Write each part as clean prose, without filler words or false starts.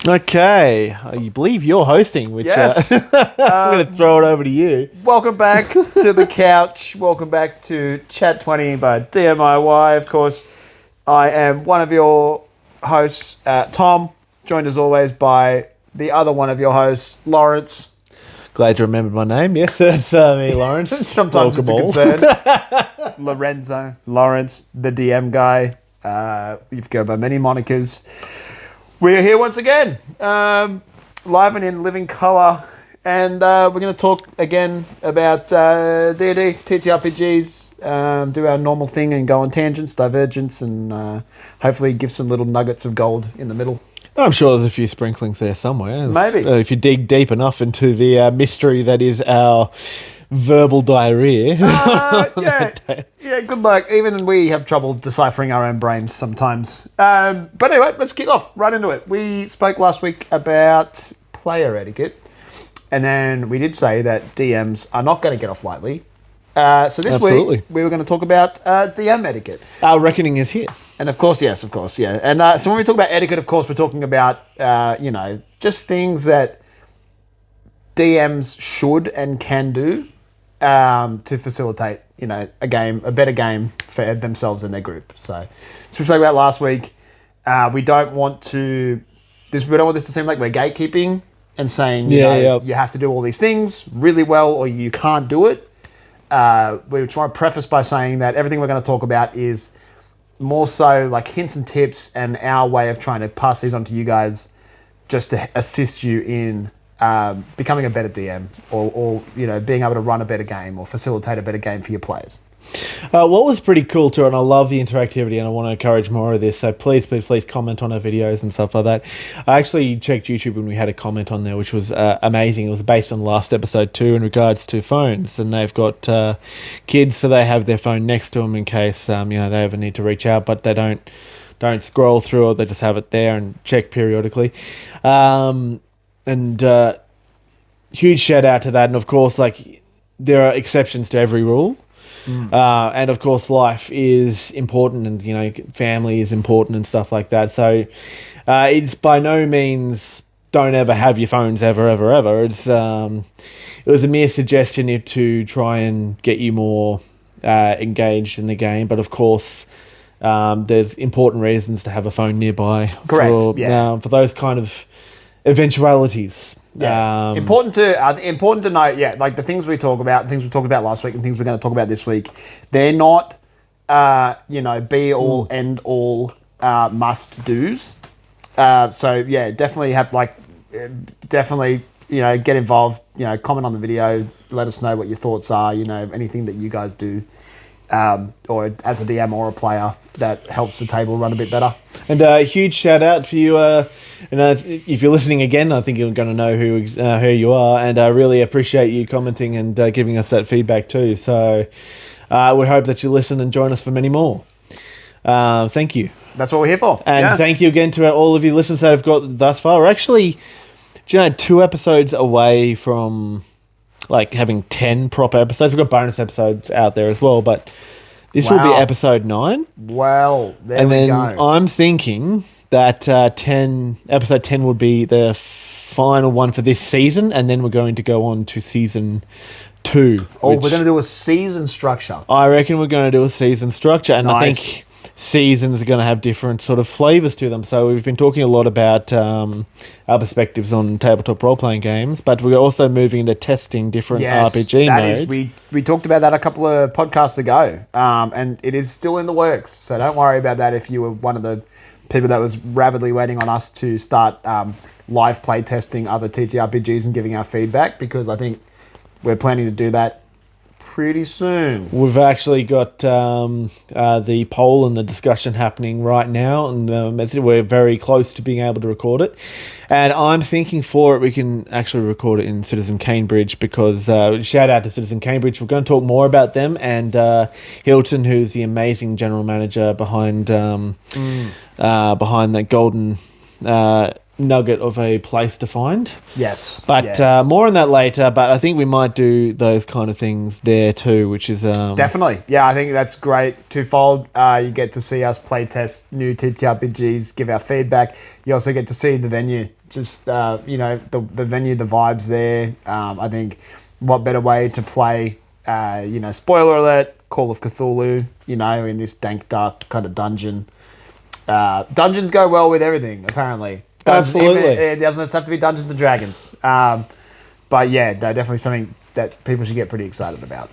Okay, I believe you're hosting, which Yes. I'm going to throw it over to you. Welcome back to the couch. Welcome back to Chat 20 by DMIY. Of course, I am one of your hosts, Tom, joined as always by the other one of your hosts, Lawrence. Glad you remembered my name. Yes, it's me, Lawrence. Sometimes Welcome it's a concern. Lorenzo, Lawrence, the DM guy. You've go by many monikers. We're here once again, live and in living colour, and we're going to talk again about D&D, TTRPGs, do our normal thing and go on tangents, divergence, and hopefully give some little nuggets of gold in the middle. I'm sure there's a few sprinklings there somewhere. Maybe. If you dig deep enough into the mystery that is our verbal diarrhea. Yeah, good luck. Even we have trouble deciphering our own brains sometimes. But anyway, let's kick off right into it. We spoke last week about player etiquette, and then we did say that DMs are not going to get off lightly. So this Absolutely. week, we were going to talk about DM etiquette. Our reckoning is here. And of course, yeah. And so when we talk about etiquette, of course, we're talking about, just things that DMs should and can do to facilitate, a better game for themselves and their group. So we talked about last week. We don't want this to seem like we're gatekeeping and saying, you have to do all these things really well or you can't do it. We just want to preface by saying that everything we're going to talk about is more so like hints and tips and our way of trying to pass these on to you guys just to assist you in becoming a better DM or being able to run a better game or facilitate a better game for your players. What was pretty cool too, and I love the interactivity and I want to encourage more of this, so please comment on our videos and stuff like that. I actually checked YouTube and we had a comment on there which was amazing. It was based on last episode too in regards to phones, and they've got kids, so they have their phone next to them in case they ever need to reach out, but they don't scroll through it, they just have it there and check periodically. Huge shout out to that, and of course there are exceptions to every rule. And of course life is important, and family is important and stuff like that, so it's by no means don't ever have your phones ever. It's it was a mere suggestion to try and get you more engaged in the game, but of course there's important reasons to have a phone nearby. Correct. For those kind of eventualities. Yeah. Important to note, like the things we talk about, things we talked about last week and things we're going to talk about this week, they're not, be all, end all, must do's. Definitely get involved, comment on the video, let us know what your thoughts are, anything that you guys do, or as a DM or a player that helps the table run a bit better. And a huge shout out for you, if you're listening again, I think you're going to know who you are, and I really appreciate you commenting and giving us that feedback too. So we hope that you listen and join us for many more. Thank you. That's what we're here for. And thank you again to all of you listeners that have got thus far. We're actually 2 episodes away from having 10 proper episodes. We've got bonus episodes out there as well, but this will be episode 9. Well, there and we then go. I'm thinking that episode 10 would be the final one for this season, and then we're going to go on to season 2. We're going to do a season structure. I reckon we're going to do a season structure, and nice. I think seasons are going to have different sort of flavours to them. So we've been talking a lot about our perspectives on tabletop role-playing games, but we're also moving into testing different RPG modes. We talked about that a couple of podcasts ago, and it is still in the works. So don't worry about that if you were one of the people that was rapidly waiting on us to start live play testing other TTRPGs and giving our feedback, because I think we're planning to do that pretty soon. We've actually got the poll and the discussion happening right now, and we're very close to being able to record it. And I'm thinking for it, we can actually record it in Citizen Cambridge, because shout out to Citizen Cambridge. We're going to talk more about them, and Hilton, who's the amazing general manager behind the Golden nugget of a place to find. Yes. But more on that later. But I think we might do those kind of things there too, which is Definitely. Yeah, I think that's great. Twofold. You get to see us play test new TTRPGs, give our feedback. You also get to see the venue. Just, the venue, the vibes there. I think what better way to play, spoiler alert, Call of Cthulhu, in this dank, dark kind of dungeon. Dungeons go well with everything, apparently. Absolutely. It doesn't have to be Dungeons and Dragons. But yeah, no, definitely something that people should get pretty excited about.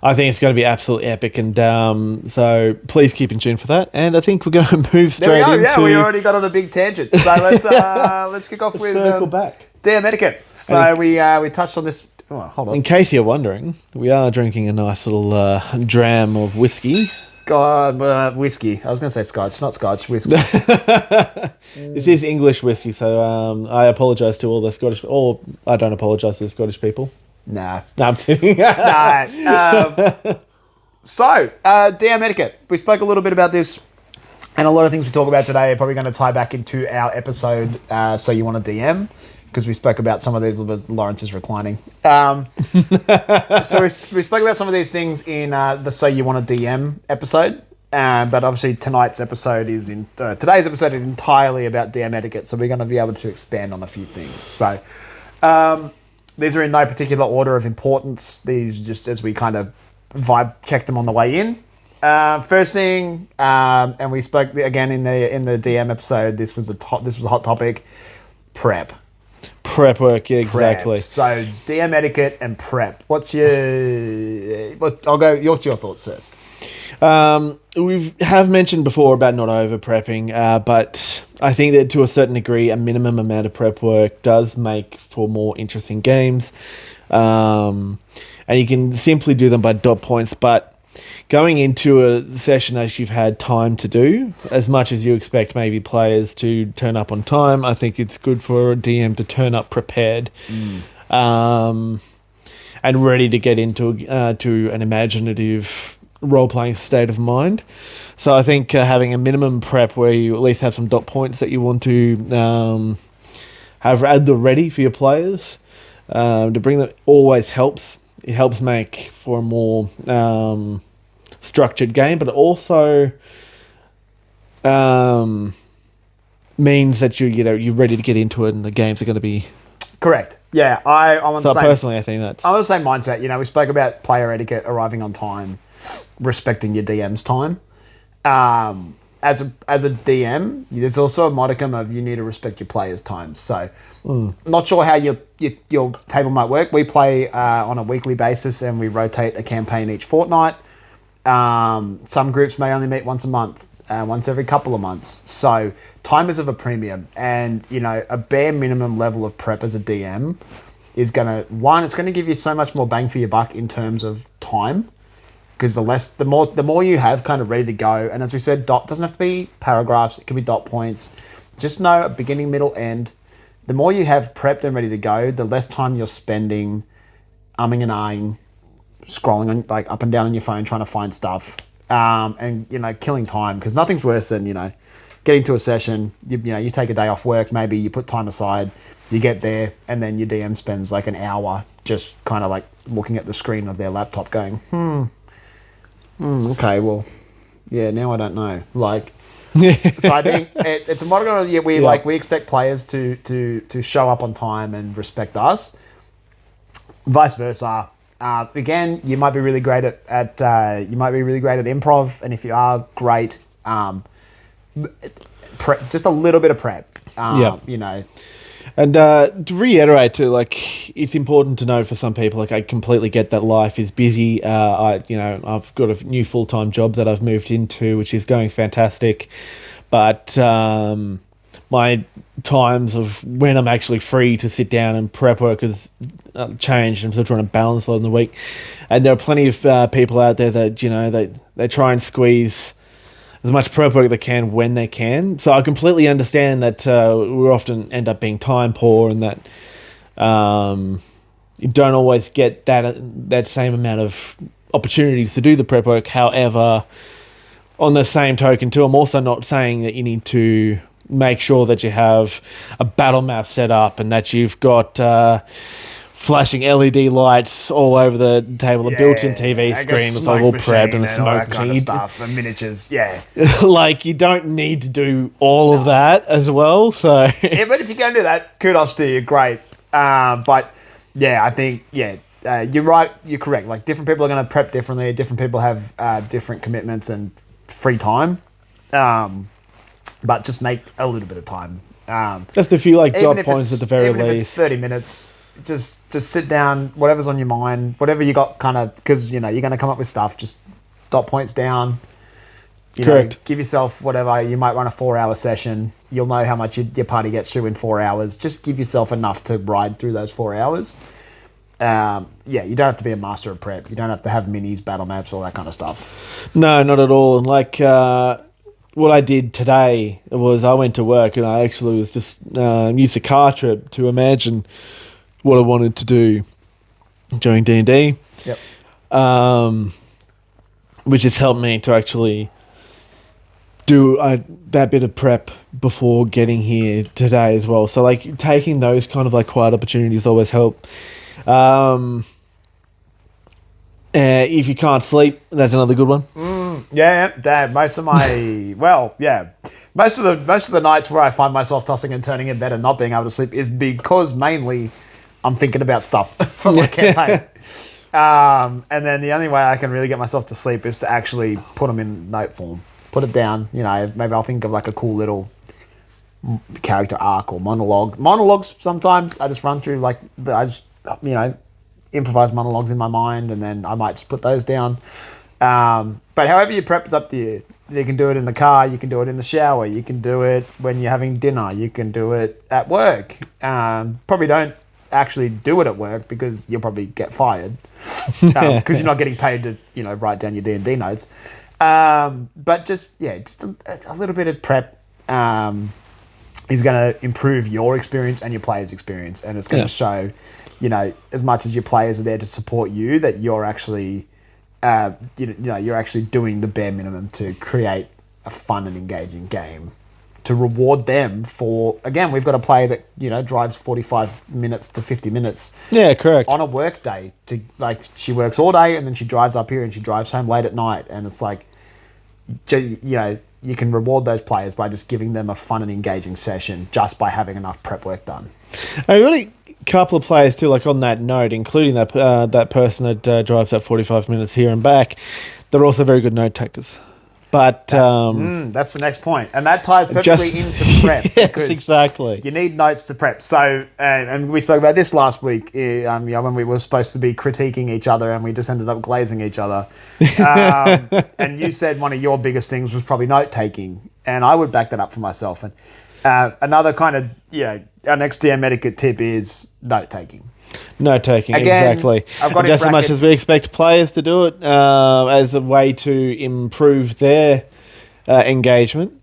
I think it's going to be absolutely epic, and so please keep in tune for that. And I think we're going to move straight into... Yeah, we already got on a big tangent. So let's kick off with circle back. DM etiquette. So we touched on this... Oh, hold on. In case you're wondering, we are drinking a nice little dram of whiskey. Whiskey. I was going to say scotch, not scotch, whiskey. This is English whiskey, so I apologise to all the Scottish... Or I don't apologise to the Scottish people. Nah. No, I'm kidding. So, DM etiquette. We spoke a little bit about this, and a lot of things we talk about today are probably going to tie back into our episode, So You Want to DM, because we spoke about some of these... Lawrence is reclining. So we spoke about some of these things in the So You Want to DM episode, but obviously today's episode is entirely about DM etiquette, so we're going to be able to expand on a few things. So these are in no particular order of importance. These just as we kind of vibe check them on the way in. First thing, and we spoke again in the DM episode. This was a hot topic. Prep work, yeah, exactly. Prep. So DM etiquette and prep. What's your thoughts first? We have mentioned before about not over prepping, but I think that to a certain degree, a minimum amount of prep work does make for more interesting games. And you can simply do them by dot points, but going into a session as you've had time to do, as much as you expect maybe players to turn up on time, I think it's good for a DM to turn up prepared. And ready to get into to an imaginative role-playing state of mind. So I think having a minimum prep where you at least have some dot points that you want to have at the ready for your players to bring them always helps. It helps make for a more structured game, but it also means that you're ready to get into it and the games are going to be correct. Yeah, I'm on the same. Personally, I think that's... I'm on the same mindset. We spoke about player etiquette, arriving on time, respecting your DM's time. As a DM, there's also a modicum of you need to respect your players' time. So, not sure how your table might work. We play on a weekly basis, and we rotate a campaign each fortnight. Some groups may only meet once a month, once every couple of months. So, time is of a premium, and a bare minimum level of prep as a DM is it's gonna give you so much more bang for your buck in terms of time. Because the more you have kind of ready to go, and as we said, doesn't have to be paragraphs, it can be dot points. Just know a beginning, middle, end. The more you have prepped and ready to go, the less time you're spending umming and ahhing, scrolling on, like up and down on your phone trying to find stuff, and killing time. Because nothing's worse than getting to a session. You take a day off work, maybe you put time aside, you get there, and then your DM spends like an hour just kind of like looking at the screen of their laptop, going, okay, well, yeah, now I don't know. So I think it's a model. We expect players to show up on time and respect us. Vice versa. Again, you might be really great at improv, and if you are great, just a little bit of prep. And to reiterate too, it's important to know for some people, I completely get that life is busy. I've got a new full-time job that I've moved into, which is going fantastic. But my times of when I'm actually free to sit down and prep work has changed. I'm still trying to balance a lot in the week. And there are plenty of people out there that, they try and squeeze as much prep work they can when they can. So I completely understand that we often end up being time poor, and that you don't always get that same amount of opportunities to do the prep work. However, on the same token too, I'm also not saying that you need to make sure that you have a battle map set up and that you've got flashing LED lights all over the table, a built-in TV screen with like all prepped and a smoke kind machine. of stuff and miniatures. Yeah, Like, you don't need to do all of that as well. So yeah, but if you can do that, kudos to you, great. But yeah, I think you're right. You're correct. Like, different people are going to prep differently. Different people have different commitments and free time. But just make a little bit of time. just a few like Even dot if points it's- at the very even if it's least. 30 minutes. Just sit down, whatever's on your mind, whatever you got, kind of, because you're going to come up with stuff. Just dot points down. Correct. Give yourself whatever. You might run a 4-hour session. You'll know how much your party gets through in 4 hours. Just give yourself enough to ride through those 4 hours. You don't have to be a master of prep. You don't have to have minis, battle maps, all that kind of stuff. No, not at all. And like what I did today was I went to work and I actually was just used a car trip to imagine what I wanted to do during D&D. Yep. Which has helped me to actually do that bit of prep before getting here today as well. So like taking those kind of like quiet opportunities always help. If you can't sleep, that's another good one. Yeah, Dad. Most of my most of the nights where I find myself tossing and turning in bed and not being able to sleep is because mainly I'm thinking about stuff from my campaign. And then the only way I can really get myself to sleep is to actually put them in note form, put it down. Maybe I'll think of like a cool little character arc or monologue. Monologues sometimes I just run through improvise monologues in my mind, and then I might just put those down. But however you prep is up to you. You can do it in the car, you can do it in the shower, you can do it when you're having dinner, you can do it at work. Probably don't actually do it at work because you'll probably get fired because you're not getting paid to write down your D&D notes. But just a little bit of prep is going to improve your experience and your players' experience, and it's going to show, as much as your players are there to support you, that you're actually you're actually doing the bare minimum to create a fun and engaging game, to reward them for, again, we've got a player that drives 45 minutes to 50 minutes Correct. on a work day, to she works all day and then she drives up here and she drives home late at night, and it's like, you can reward those players by just giving them a fun and engaging session just by having enough prep work done. I really couple of players too, like on that note, including that that person that drives that 45 minutes here and back. They're also very good note takers. But that's the next point, and that ties perfectly into prep. Yes, exactly. You need notes to prep. So, and we spoke about this last week, when we were supposed to be critiquing each other, and we just ended up glazing each other. And you said one of your biggest things was probably note taking, and I would back that up for myself. And another kind of our next DM etiquette tip is note taking. Note taking, Again, exactly. I've got just as much as we expect players to do it as a way to improve their engagement,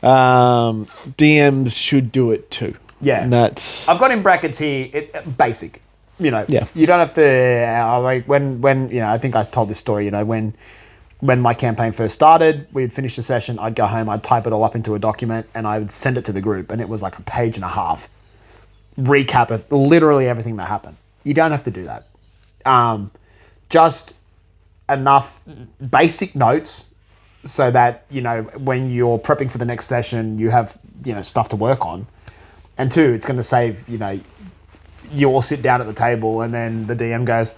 DMs should do it too. Yeah, and that's. I've got in brackets here. Basic. You don't have to. When I think I told this story. When my campaign first started, we'd finish the session. I'd go home. I'd type it all up into a document, and I would send it to the group. And it was like a page and a half. Recap of literally everything that happened. You don't have to do that. Just enough basic notes so that, when you're prepping for the next session, you have, stuff to work on. And two, it's going to save, you all sit down at the table and then the DM goes,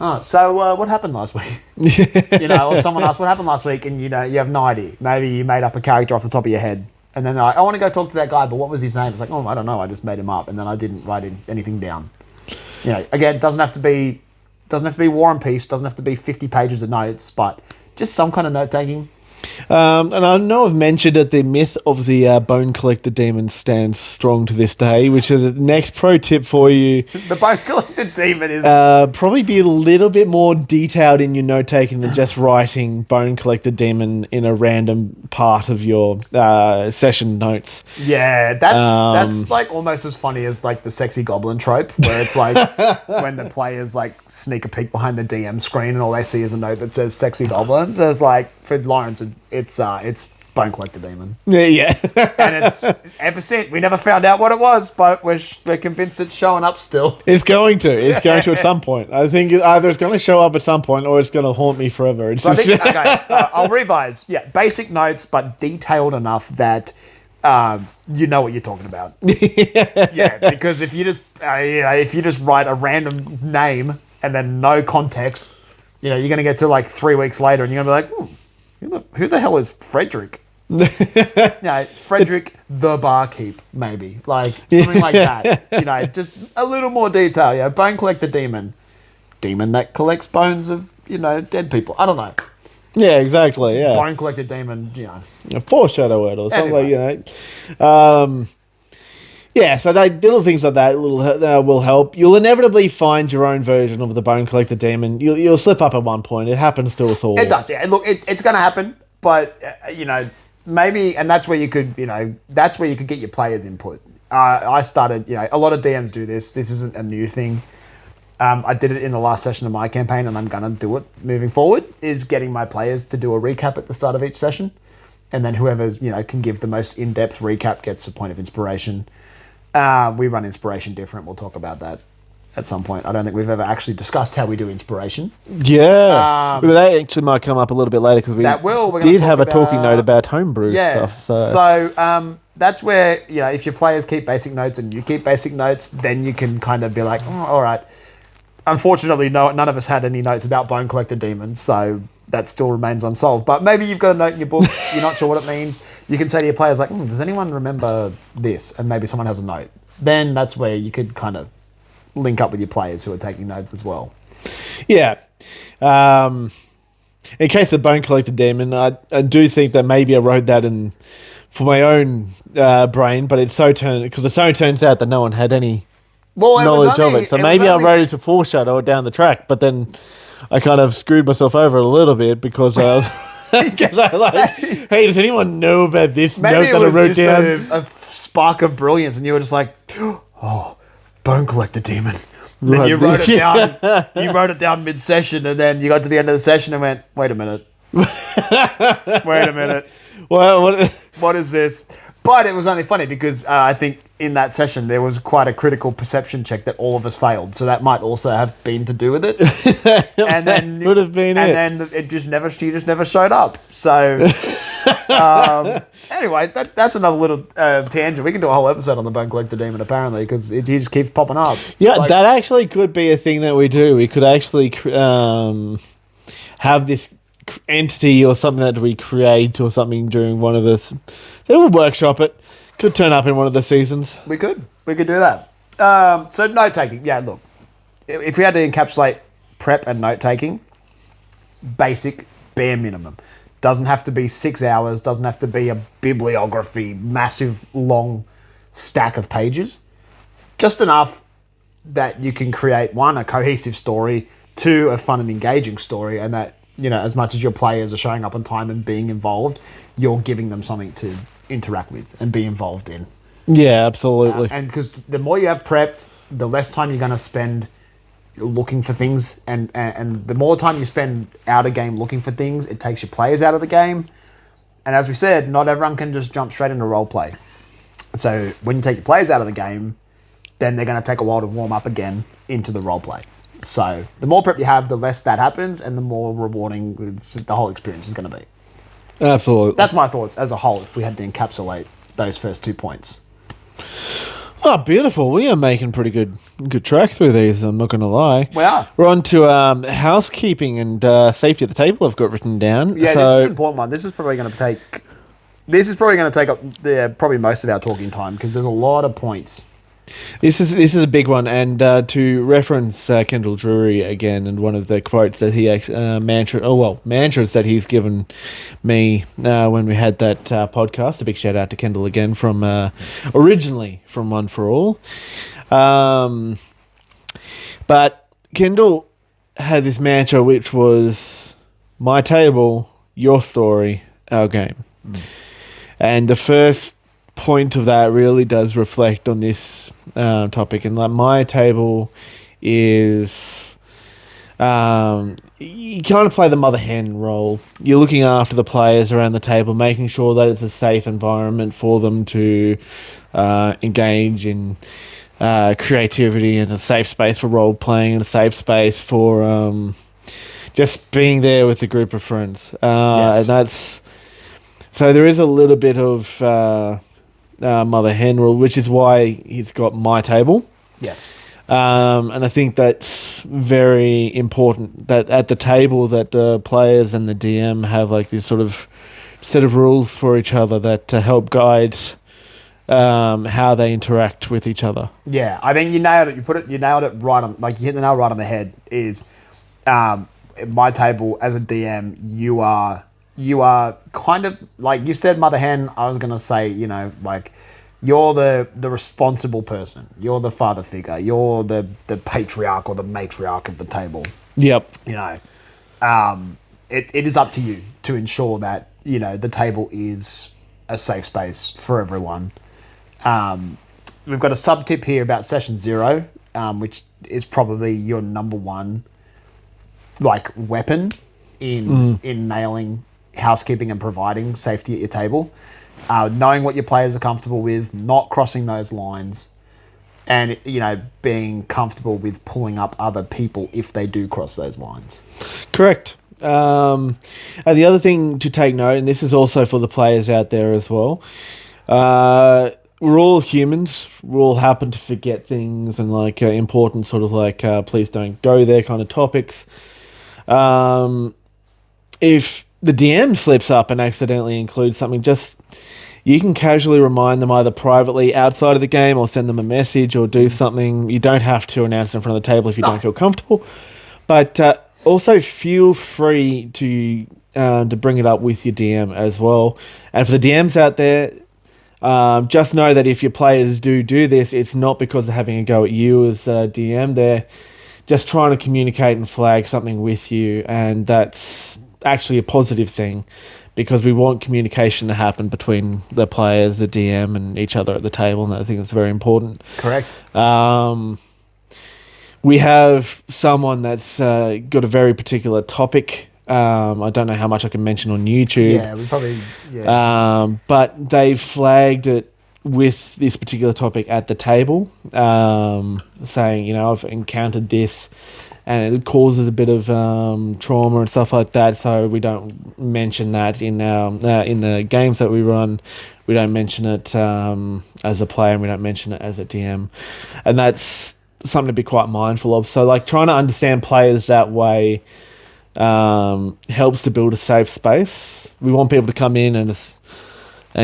oh, so what happened last week? Or someone asks what happened last week, and you have no idea. Maybe you made up a character off the top of your head. And then they're like, I want to go talk to that guy, but what was his name? It's like, oh, I don't know. I just made him up, and then I didn't write anything down. Again, it doesn't have to be War and Peace. Doesn't have to be 50 pages of notes, but just some kind of note taking. And I know I've mentioned that the myth of the Bone Collector Demon stands strong to this day, which is the next pro tip for you. The Bone Collector Demon is... probably be a little bit more detailed in your note-taking than just writing Bone Collector Demon in a random part of your session notes. Yeah, that's like almost as funny as like the sexy goblin trope, where it's like when the players like sneak a peek behind the DM screen and all they see is a note that says sexy goblins. So it's like, for Lawrence, it's Bone Bone Collector Demon. Yeah. And it's ever since we never found out what it was, but we're convinced it's showing up still. It's going to. It's going to at some point. I think either it's going to show up at some point or it's going to haunt me forever. It's So I just, think, okay, I'll revise. Yeah, basic notes, but detailed enough that you know what you're talking about. Yeah, because if you just if you just write a random name and then no context, you're going to get to like 3 weeks later and you're going to be like, who the hell is Frederick? Frederick the barkeep, maybe. Like, something like that. Just a little more detail. Bone Collector Demon. Demon that collects bones of, dead people. I don't know. yeah, exactly. Yeah. Bone Collector Demon, A foreshadow it or something Anyway. Yeah, so little things like that will help. You'll inevitably find your own version of the Bone Collector Demon. You'll slip up at one point. It happens to us all. It does, yeah. Look, it's going to happen, but, maybe, and that's where you could, that's where you could get your players' input. I started, a lot of DMs do this. This isn't a new thing. I did it in the last session of my campaign, and I'm going to do it moving forward, is getting my players to do a recap at the start of each session. And then whoever's, can give the most in-depth recap gets a point of inspiration. We run inspiration different. We'll talk about that at some point. I don't think we've ever actually discussed how we do inspiration. Yeah. But that actually might come up a little bit later because we did have a talking note about homebrew stuff. So that's where, if your players keep basic notes and you keep basic notes, then you can kind of be like, all right. Unfortunately, none of us had any notes about Bone Collector Demons, so that still remains unsolved. But maybe you've got a note in your book, you're not sure what it means. You can say to your players, like, does anyone remember this? And maybe someone has a note. Then that's where you could kind of link up with your players who are taking notes as well. Yeah. In case of Bone Collector Demon, I do think that maybe I wrote that in for my own brain, but it so turns out that no one had any knowledge of it. So maybe I wrote it to foreshadow it down the track, but then I kind of screwed myself over a little bit because I was hey, does anyone know about this note that I wrote down? A spark of brilliance, and you were just like, oh, Bone Collector Demon. Then Right. you wrote it down. You wrote it down mid-session, and then you got to the end of the session and went, wait a minute. Wait a minute. Well, What is this? But it was only funny because I think in that session there was quite a critical perception check that all of us failed. So that might also have been to do with it. And then would have been and then she just never showed up. So anyway, that's another little tangent. We can do a whole episode on the Bone Collector Demon apparently because he just keeps popping up. Yeah, that actually could be a thing that we do. We could actually have this entity or something that we create or something during one of this. So we'll workshop it. Could turn up in one of the seasons. We could do that. So note taking. Yeah, look, if we had to encapsulate prep and note taking, basic, bare minimum. Doesn't have to be 6 hours. Doesn't have to be a bibliography, massive, long stack of pages. Just enough that you can create, one, a cohesive story, two, a fun and engaging story, and that, as much as your players are showing up on time and being involved, you're giving them something to interact with and be involved in. Yeah, absolutely. And because the more you have prepped, the less time you're going to spend looking for things, and the more time you spend out of game looking for things, it takes your players out of the game. And as we said, not everyone can just jump straight into role play. So when you take your players out of the game, then they're going to take a while to warm up again into the role play. So the more prep you have, the less that happens, and the more rewarding the whole experience is going to be. Absolutely. That's my thoughts as a whole, if we had to encapsulate those first 2 points. Oh, beautiful. We are making pretty good track through these, I'm not going to lie. We are. We're on to housekeeping and safety at the table I've got written down. Yeah, so, this is an important one. This is probably going to take up probably most of our talking time because there's a lot of points. This is a big one, and to reference Kendall Drury again, and one of the quotes that he mantras that he's given me when we had that podcast. A big shout out to Kendall again from originally from One for All. But Kendall had this mantra which was my table, your story, our game, and the first point of that really does reflect on this topic, and like my table is you kind of play the mother hen role. You're looking after the players around the table, making sure that it's a safe environment for them to engage in creativity, and a safe space for role playing, and a safe space for just being there with a group of friends. Yes. And that's so there is a little bit of mother hen rule, which is why he's got my table. Yes. And I think that's very important that at the table that the players and the DM have like this sort of set of rules for each other that to help guide how they interact with each other. Yeah, I think you nailed it. You nailed it right on. Like you hit the nail right on the head. Is at my table as a DM, you are kind of like you said, mother hen. I was gonna say, like you're the responsible person. You're the father figure. You're the patriarch or the matriarch of the table. Yep. It is up to you to ensure that the table is a safe space for everyone. We've got a sub tip here about session 0, which is probably your number one like weapon in nailing housekeeping and providing safety at your table. Knowing what your players are comfortable with, not crossing those lines, and being comfortable with pulling up other people if they do cross those lines. Correct. And the other thing to take note, and this is also for the players out there as well, we're all humans. We all happen to forget things and like important sort of like please don't go there kind of topics. If the DM slips up and accidentally includes something, you can casually remind them either privately outside of the game or send them a message or do something. You don't have to announce it in front of the table if you don't feel comfortable. But also feel free to bring it up with your DM as well. And for the DMs out there, just know that if your players do this, it's not because they're having a go at you as a DM. They're just trying to communicate and flag something with you, and that's actually a positive thing because we want communication to happen between the players, the DM, and each other at the table, and I think it's very important. Correct. We have someone that's got a very particular topic. I don't know how much I can mention on YouTube. Yeah, we probably... Yeah. But they flagged it with this particular topic at the table, saying, I've encountered this and it causes a bit of trauma and stuff like that, so we don't mention that in our in the games that we run. We don't mention it as a player, and we don't mention it as a DM. And that's something to be quite mindful of. So, like, trying to understand players that way helps to build a safe space. We want people to come in and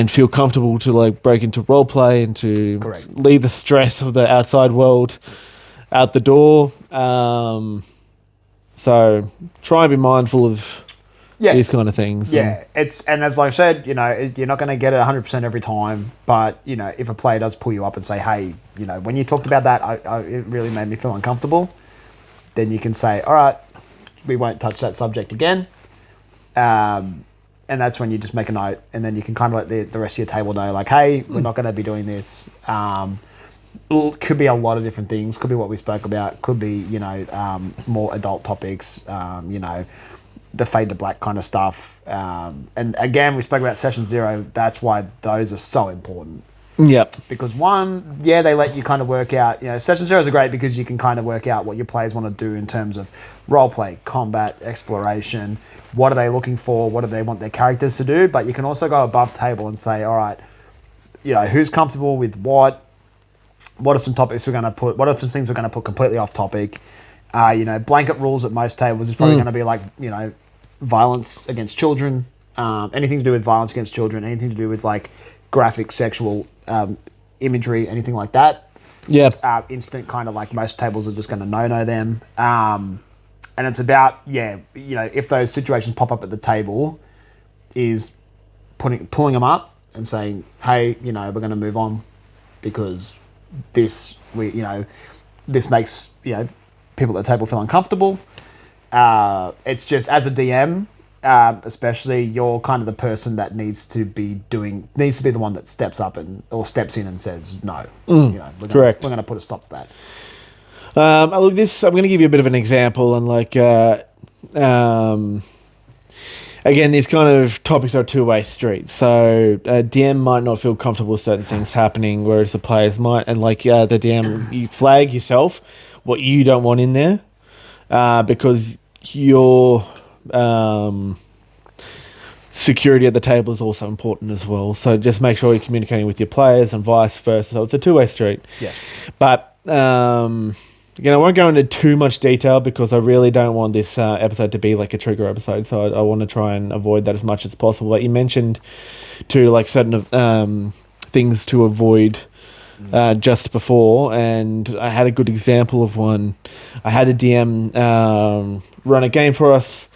feel comfortable to like break into role play and to leave the stress of the outside world out the door. So try and be mindful of these kind of things. Yeah, and as I said, you're not going to get it 100% every time, but if a player does pull you up and say, hey, when you talked about that, it really made me feel uncomfortable, then you can say, all right, we won't touch that subject again. And that's when you just make a note, and then you can kind of let the rest of your table know, like, hey, we're not going to be doing this. Could be a lot of different things. Could be what we spoke about. Could be, more adult topics, the fade to black kind of stuff. And again, we spoke about session 0. That's why those are so important. Yep. Because one, they let you kind of work out, session 0 is great because you can kind of work out what your players want to do in terms of role play, combat, exploration. What are they looking for? What do they want their characters to do? But you can also go above table and say, all right, who's comfortable with what? What are some topics we're going to put? What are some things we're going to put completely off topic? Blanket rules at most tables is probably going to be like, violence against children, anything to do with violence against children, anything to do with like graphic sexual imagery, anything like that. Yeah. Instant kind of like most tables are just going to no them. And it's about, if those situations pop up at the table, is pulling them up and saying, hey, we're going to move on because this makes, people at the table feel uncomfortable. It's just, as a DM, especially, you're kind of the person that needs to be the one that steps up or steps in and says no. Correct. We're going to put a stop to that. Look, I'm going to give you a bit of an example, and like again, these kind of topics are a two-way street. So DM might not feel comfortable with certain things happening, whereas the players might. And like the DM, you flag yourself what you don't want in there, because your security at the table is also important as well. So just make sure you're communicating with your players and vice versa. So it's a two-way street. Yeah. But again, I won't go into too much detail because I really don't want this episode to be like a trigger episode. So I want to try and avoid that as much as possible. But you mentioned to like certain things to avoid just before, and I had a good example of one. I had a DM run a game for us,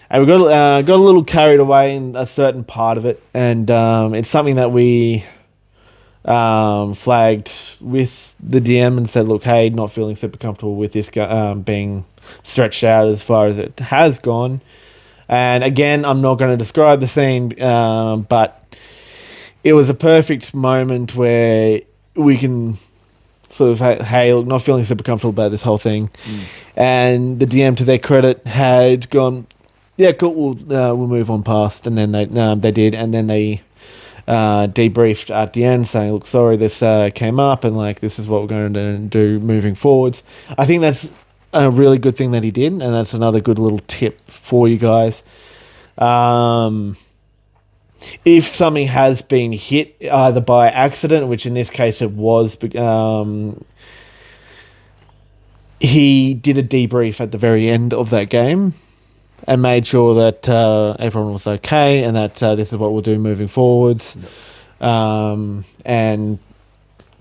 and we got a little carried away in a certain part of it, and it's something that we flagged with the DM and said, look, hey, not feeling super comfortable with this being stretched out as far as it has gone. And again, I'm not going to describe the scene, but it was a perfect moment where we can sort of, hey, look, not feeling super comfortable about this whole thing. And the DM, to their credit, had gone, yeah, cool, we'll move on past. And then they did, and then they debriefed at the end saying, look, sorry, this came up, and like this is what we're going to do moving forwards. I think that's a really good thing that he did, and that's another good little tip for you guys. If something has been hit either by accident, which in this case it was, he did a debrief at the very end of that game and made sure that everyone was okay and that this is what we'll do moving forwards. And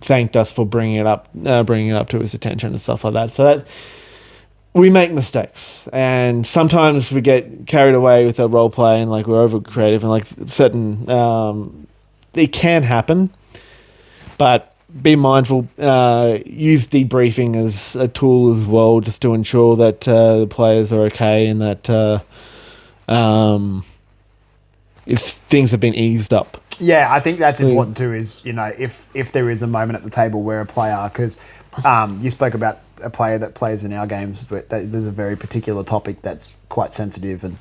thanked us for bringing it up to his attention and stuff like that. So that we make mistakes, and sometimes we get carried away with our role play and like we're over creative and like certain it can happen, but be mindful. Use debriefing as a tool as well, just to ensure that the players are okay and that things have been eased up. Yeah, I think that's important too. Is if there is a moment at the table where a player, because you spoke about a player that plays in our games, but there's a very particular topic that's quite sensitive, and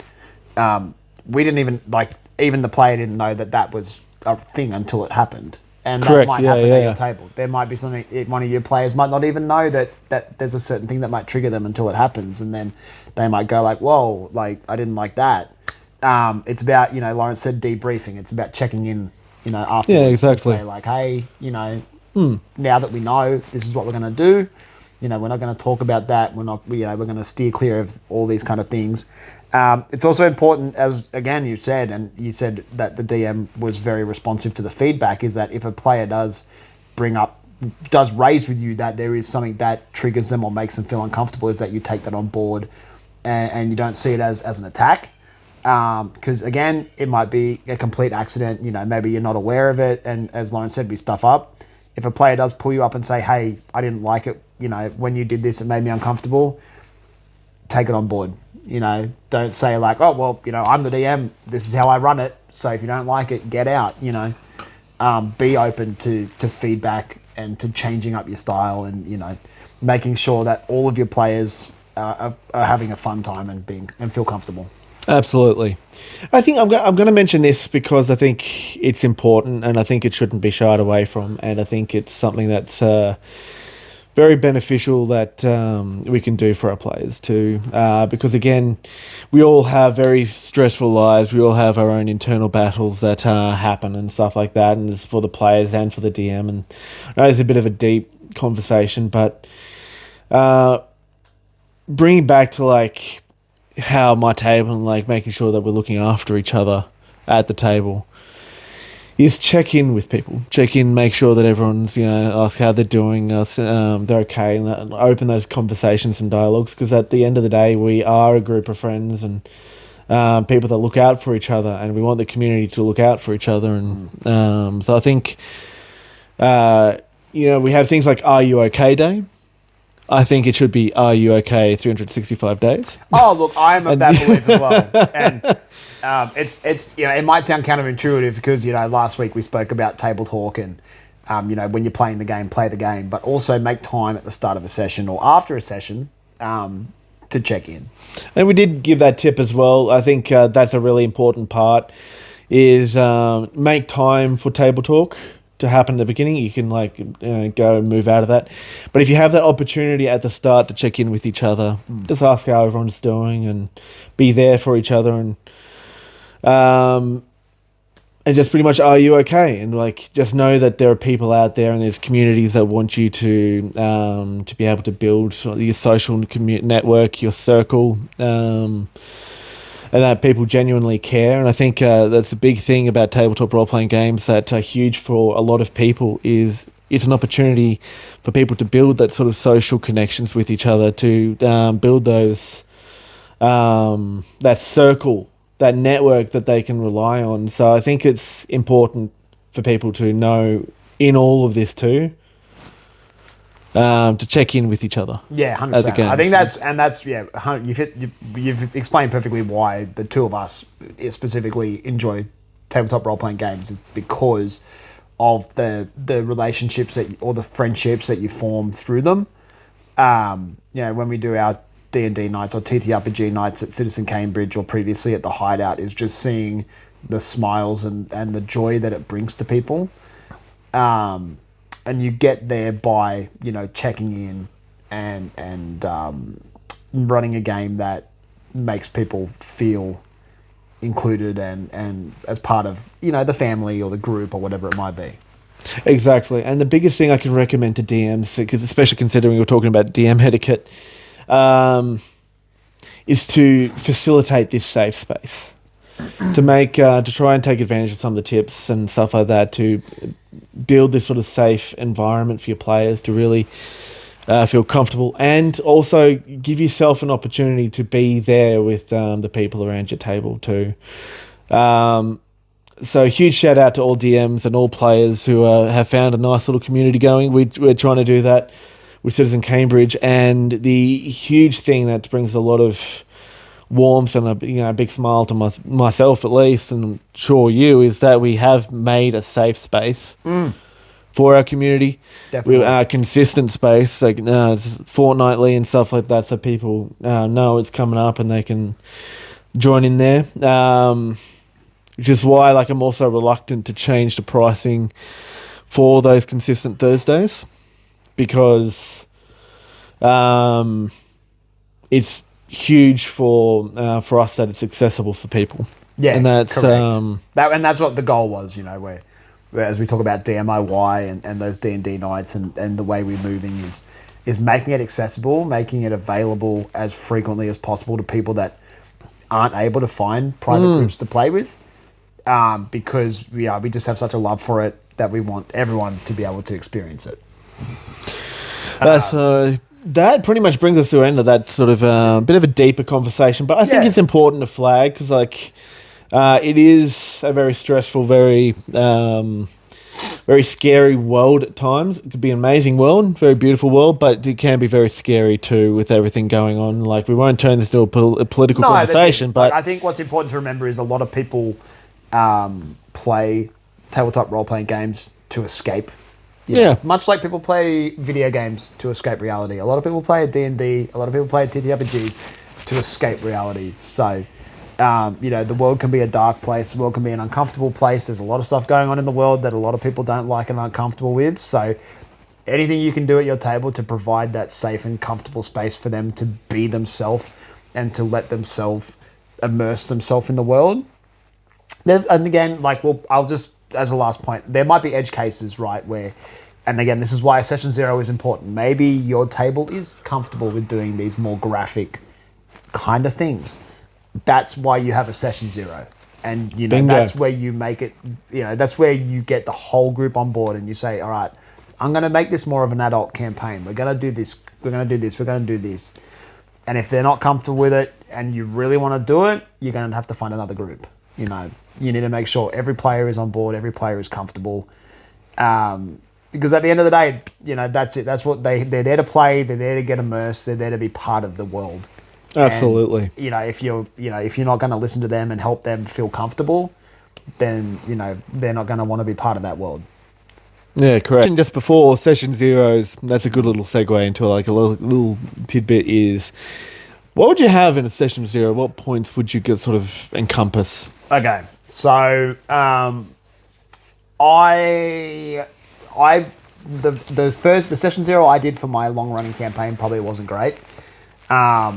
we didn't even the player didn't know that was a thing until it happened. And correct. That might happen at your table. There might be something, one of your players might not even know that there's a certain thing that might trigger them until it happens, and then they might go like, whoa, like I didn't like that. It's about, Lawrence said debriefing. It's about checking in, afterwards. Yeah, exactly. To say like, hey, now that we know this is what we're going to do, we're not going to talk about that. We're going to steer clear of all these kind of things. It's also important, as again you said that the DM was very responsive to the feedback, is that if a player does raise with you that there is something that triggers them or makes them feel uncomfortable, is that you take that on board and you don't see it as an attack. Because again, it might be a complete accident. Maybe you're not aware of it, and as Lauren said, we stuff up. If a player does pull you up and say, hey, I didn't like it, when you did this, it made me uncomfortable, take it on board. Don't say like, oh, well, I'm the DM, this is how I run it, so if you don't like it, get out. Be open to feedback and to changing up your style, and making sure that all of your players are having a fun time and feel comfortable. Absolutely. I think I'm going to mention this because I think it's important, and I think it shouldn't be shied away from, and I think it's something that's very beneficial that we can do for our players too. Because again, we all have very stressful lives. We all have our own internal battles that happen and stuff like that, and it's for the players and for the DM. And I know it's a bit of a deep conversation, but bringing back to like how my table and like making sure that we're looking after each other at the table is check in with people. Check in, make sure that everyone's, ask how they're doing, they're okay, and open those conversations and dialogues, because at the end of the day, we are a group of friends and people that look out for each other, and we want the community to look out for each other. And so I think, we have things like Are You Okay Day? I think it should be Are You Okay 365 days. Oh, look, I am of that belief as well. And it's it might sound counterintuitive because, last week we spoke about table talk and, when you're playing the game, play the game, but also make time at the start of a session or after a session to check in. And we did give that tip as well. I think that's a really important part is make time for table talk to happen at the beginning. You can go and move out of that. But if you have that opportunity at the start to check in with each other, just ask how everyone's doing and be there for each other and just pretty much, are you okay? And just know that there are people out there and there's communities that want you to be able to build your social network, your circle, and that people genuinely care. And I think that's a big thing about tabletop role-playing games that are huge for a lot of people is it's an opportunity for people to build that sort of social connections with each other, to build those that circle, that network that they can rely on. So I think it's important for people to know in all of this too, to check in with each other. Yeah, 100%. I think you've explained perfectly why the two of us specifically enjoy tabletop role playing games, is because of the relationships or the friendships that you form through them. When we do our D&D nights or TTRPG nights at Citizen Cambridge or previously at the Hideout, is just seeing the smiles and the joy that it brings to people. And you get there by, checking in and running a game that makes people feel included and as part of, the family or the group or whatever it might be. Exactly. And the biggest thing I can recommend to DMs, because especially considering we're talking about DM etiquette, is to facilitate this safe space, to try and take advantage of some of the tips and stuff like that, to build this sort of safe environment for your players to really feel comfortable, and also give yourself an opportunity to be there with the people around your table too. So huge shout out to all DMs and all players who have found a nice little community going. We're trying to do that with Citizen Cambridge, and the huge thing that brings a lot of warmth and a big smile to myself at least, and I'm sure you, is that we have made a safe space for our community. Definitely. We are consistent space, fortnightly and stuff like that, so people know it's coming up and they can join in there. Which is why I'm also reluctant to change the pricing for those consistent Thursdays, because it's huge for us that it's accessible for people. Yeah, and that's correct. That's what the goal was. Where as we talk about DMIY and those D&D nights and the way we're moving is making it accessible, making it available as frequently as possible to people that aren't able to find private groups to play with. Because we just have such a love for it that we want everyone to be able to experience it. That pretty much brings us to the end of that sort of bit of a deeper conversation. But I think it's important to flag, because it is a very stressful, very very scary world at times. It could be an amazing world, very beautiful world, but it can be very scary too with everything going on. We won't turn this into a political conversation, but I think what's important to remember is a lot of people play tabletop role-playing games to escape. Much like people play video games to escape reality. A lot of people play a D&D, a lot of people play TTRPGs to escape reality. So, the world can be a dark place, the world can be an uncomfortable place. There's a lot of stuff going on in the world that a lot of people don't like and aren't comfortable with. So, anything you can do at your table to provide that safe and comfortable space for them to be themselves and to let themselves immerse themselves in the world. And again, I'll just, as a last point, there might be edge cases, right, where, and again, this is why session 0 is important. Maybe your table is comfortable with doing these more graphic kind of things. That's why you have a session 0. And, that's where you make it, that's where you get the whole group on board and you say, all right, I'm going to make this more of an adult campaign. We're going to do this. We're going to do this. We're going to do this. And if they're not comfortable with it and you really want to do it, you're going to have to find another group. You need to make sure every player is on board, every player is comfortable. Because at the end of the day, that's it. That's what they're there to play. They're there to get immersed. They're there to be part of the world. Absolutely. And, if you're not going to listen to them and help them feel comfortable, then, they're not going to want to be part of that world. Yeah, correct. And just before session 0s, that's a good little segue into a little tidbit is What would you have in a session 0? What points would you get sort of encompass? Okay, so I the session 0 I did for my long running campaign probably wasn't great. As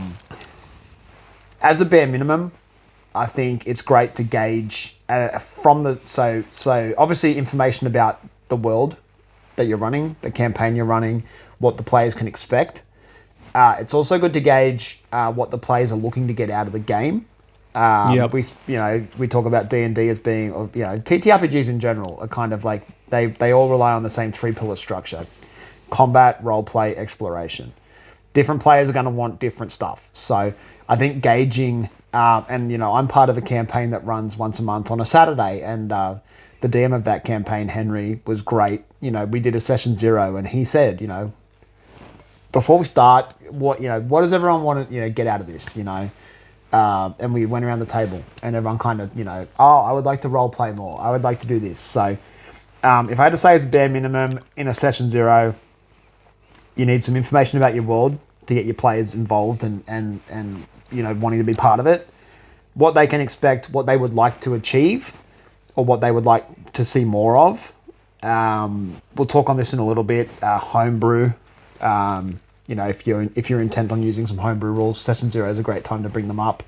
a bare minimum, I think it's great to gauge from the so obviously information about the world that you're running, the campaign you're running, what the players can expect. It's also good to gauge what the players are looking to get out of the game. Yep. We talk about D&D as being, TTRPGs in general are kind of like they all rely on the same 3-pillar structure: combat, roleplay, exploration. Different players are going to want different stuff. So I think gauging, I'm part of a campaign that runs once a month on a Saturday, and the DM of that campaign, Henry, was great. We did a session 0, and he said, before we start, what does everyone want to get out of this? And we went around the table, and everyone kind of I would like to role play more. I would like to do this. So if I had to say it's bare minimum in a session 0, you need some information about your world to get your players involved and wanting to be part of it. What they can expect, what they would like to achieve, or what they would like to see more of. We'll talk on this in a little bit. Homebrew. If you're intent on using some homebrew rules, session 0 is a great time to bring them up.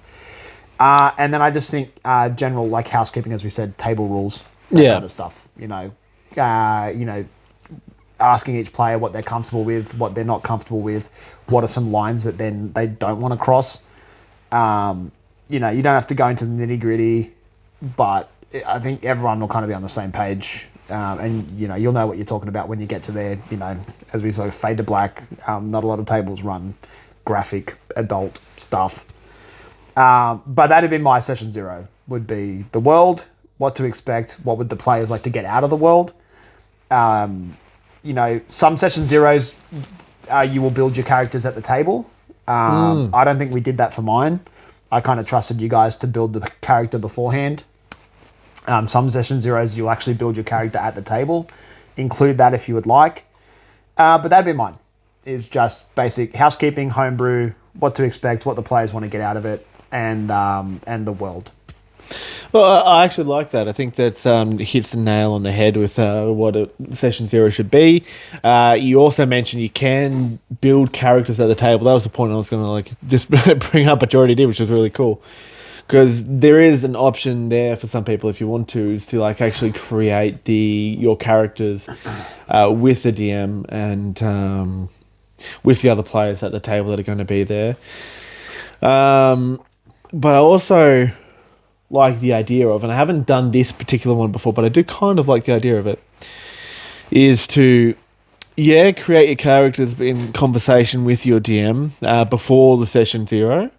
And then I just think general like housekeeping, as we said, table rules, that kind of stuff. Asking each player what they're comfortable with, what they're not comfortable with, what are some lines that then they don't want to cross. You don't have to go into the nitty gritty, but I think everyone will kind of be on the same page. And you'll know what you're talking about when you get to there. As we sort of fade to black, not a lot of tables run graphic adult stuff. But that'd be my session 0. Would be the world, what to expect, what would the players like to get out of the world. Some session 0s, you will build your characters at the table. I don't think we did that for mine. I kind of trusted you guys to build the character beforehand. Some session 0s, you'll actually build your character at the table. Include that if you would like. But that'd be mine. It's just basic housekeeping, homebrew, what to expect, what the players want to get out of it, and the world. Well, I actually like that. I think that hits the nail on the head with what a session 0 should be. You also mentioned you can build characters at the table. That was the point I was going to just bring up, but you already did, which was really cool. Because there is an option there for some people, if you want to, is to actually create your characters with the DM and with the other players at the table that are going to be there. But I also like the idea of, and I haven't done this particular one before, but I do kind of like the idea of it, is to create your characters in conversation with your DM before the session 0.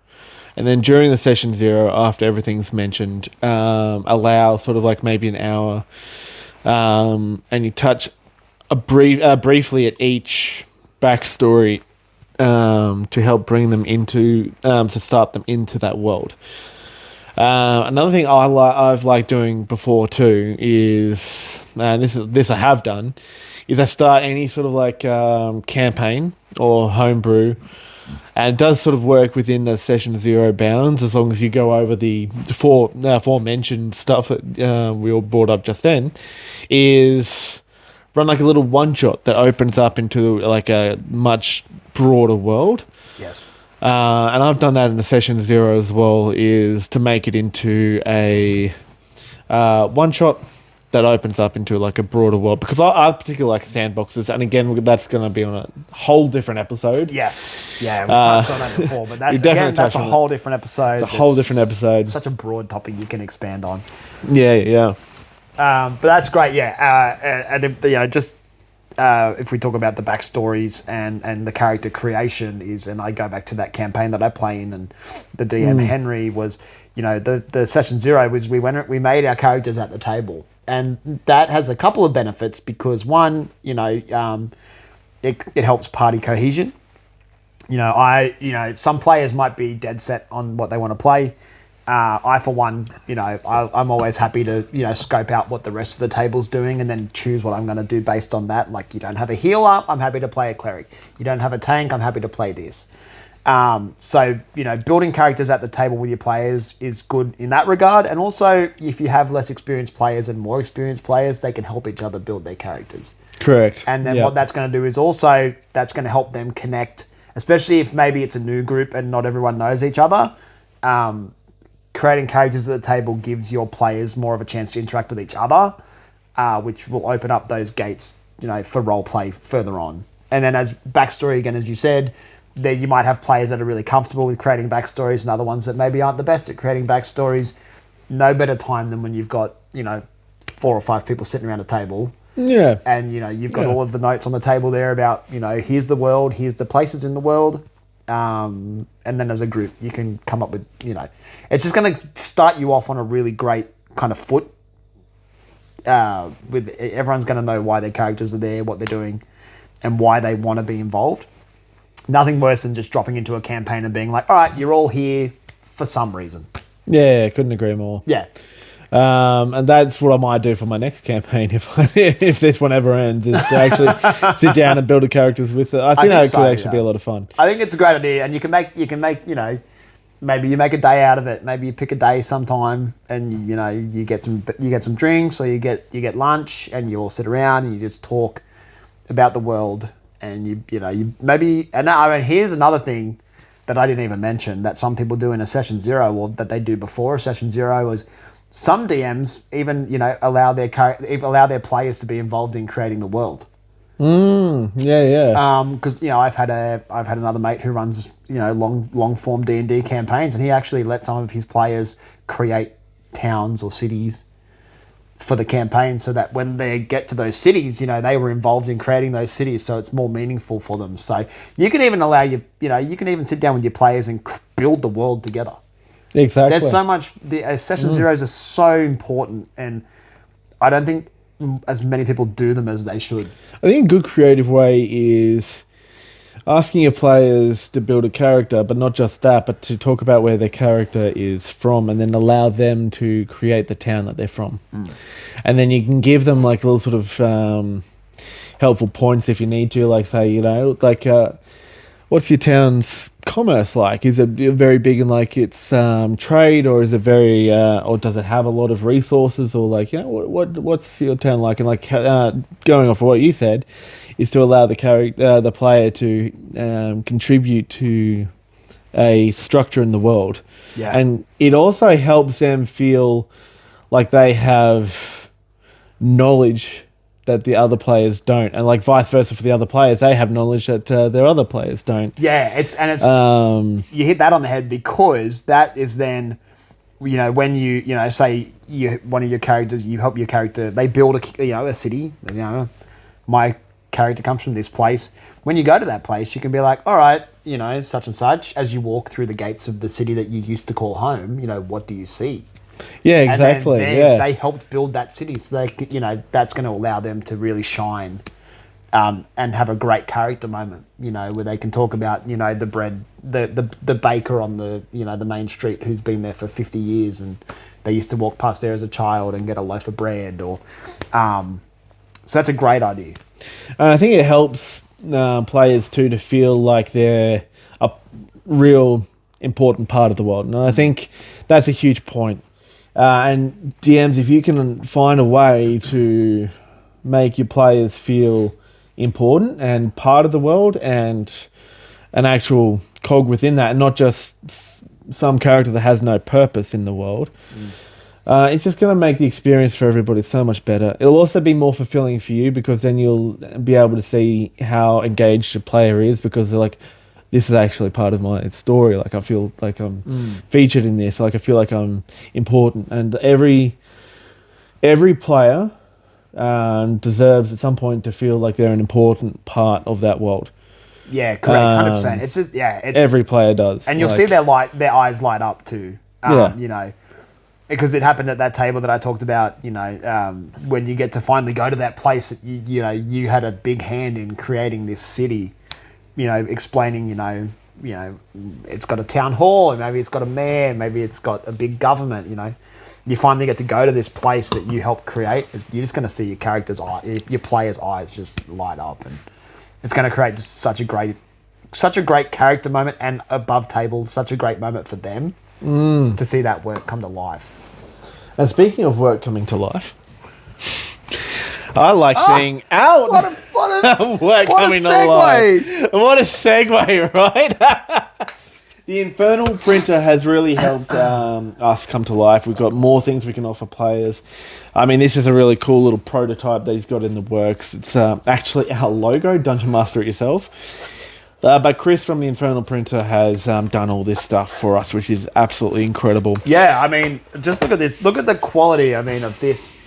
And then during the session 0, after everything's mentioned, allow sort of maybe an hour, and you touch briefly at each backstory to help bring them into, to start them into that world. Another thing I've liked doing before too is, and this I have done, is I start any sort of campaign or homebrew. And it does sort of work within the session 0 bounds, as long as you go over the aforementioned stuff that we all brought up just then, is run a little one-shot that opens up into a much broader world. Yes. And I've done that in the session 0 as well, is to make it into a one-shot that opens up into a broader world, because I particularly like sandboxes, and again that's going to be on a whole different episode. Yes, yeah, we've touched on that before, but that's a whole different episode. It's a whole different episode. Such a broad topic you can expand on. Yeah. But that's great. Yeah, and if we talk about the backstories and the character creation and I go back to that campaign that I play in, and the DM Henry was, the session 0 was we made our characters at the table. And that has a couple of benefits, because one, it helps party cohesion. Some players might be dead set on what they want to play. I, for one, I'm always happy to, scope out what the rest of the table's doing and then choose what I'm going to do based on that. Like, you don't have a healer, I'm happy to play a cleric. You don't have a tank, I'm happy to play this. So, building characters at the table with your players is good in that regard. And also, if you have less experienced players and more experienced players, they can help each other build their characters. Correct. And then what that's going to do is also, that's going to help them connect, especially if maybe it's a new group and not everyone knows each other. Creating characters at the table gives your players more of a chance to interact with each other, which will open up those gates, for role play further on. And then as backstory, again, as you said, there you might have players that are really comfortable with creating backstories and other ones that maybe aren't the best at creating backstories. No better time than when you've got, 4 or 5 people sitting around a table. Yeah. And, you've got all of the notes on the table there about, here's the world, here's the places in the world. And then as a group, you can come up with, it's just going to start you off on a really great kind of foot. With everyone's going to know why their characters are there, what they're doing, and why they want to be involved. Nothing worse than just dropping into a campaign and being like, all right, you're all here for some reason. Yeah, couldn't agree more. Yeah. And that's what I might do for my next campaign if this one ever ends, is to actually sit down and build the characters with it. I think that could actually be a lot of fun. I think it's a great idea, and you can make maybe you make a day out of it. Maybe you pick a day sometime, and you get some drinks, or you get lunch, and you all sit around and you just talk about the world. And you maybe, and here's another thing that I didn't even mention that some people do in a session 0, or that they do before a session 0, is some DMs even allow their players to be involved in creating the world. Yeah. Because I've had another mate who runs long form D&D campaigns, and he actually let some of his players create towns or cities for the campaign, so that when they get to those cities, they were involved in creating those cities, so it's more meaningful for them. So you can even allow you can even sit down with your players and build the world together. Exactly. There's so much. Session zeros are so important, and I don't think as many people do them as they should. I think a good creative way is asking your players to build a character, but not just that, but to talk about where their character is from, and then allow them to create the town that they're from. And then you can give them like little sort of helpful points if you need to, like say, what's your town's commerce like? Is it very big in like its trade, or is it very, or does it have a lot of resources, or like, what's your town like? And like going off of what you said, is to allow the player to contribute to a structure in the world. Yeah. And it also helps them feel like they have knowledge that the other players don't, and like vice versa for the other players, they have knowledge that their other players don't. Yeah, it's you hit that on the head, because that is then, when you say one of your characters, you help your character, they build a city. My character comes from this place. When you go to that place, you can be like, all right, such and such. As you walk through the gates of the city that you used to call home, what do you see? Yeah, exactly. They helped build that city, so they, that's going to allow them to really shine, and have a great character moment. Where they can talk about the bread, the baker on the the main street who's been there for 50 years, and they used to walk past there as a child and get a loaf of bread, or so that's a great idea. And I think it helps players too to feel like they're a real important part of the world, and I think that's a huge point. And DMs, if you can find a way to make your players feel important and part of the world and an actual cog within that, and not just some character that has no purpose in the world, it's just going to make the experience for everybody so much better. It'll also be more fulfilling for you, because then you'll be able to see how engaged a player is, because they're like, this is actually part of my story. Like, I feel like I'm featured in this. Like, I feel like I'm important. And every player deserves at some point to feel like they're an important part of that world. Yeah, correct, 100%. It's just every player does, and you'll see their eyes light up too. Because it happened at that table that I talked about. When you get to finally go to that place, that you had a big hand in creating this city. Explaining, it's got a town hall, and maybe it's got a mayor, maybe it's got a big government, You finally get to go to this place that you helped create. You're just going to see your players' eyes just light up, and it's going to create just such a great such a great character moment, and above table, such a great moment for them to see that work come to life. And speaking of work coming to life, I like seeing our What a work what a coming to segue! life. What a segue, right? The Infernal Printer has really helped us come to life. We've got more things we can offer players. I mean, this is a really cool little prototype that he's got in the works. It's actually our logo, Dungeon Master It Yourself. But Chris from the Infernal Printer has done all this stuff for us, which is absolutely incredible. Yeah, I mean, just look at this. Look at the quality, I mean, of this.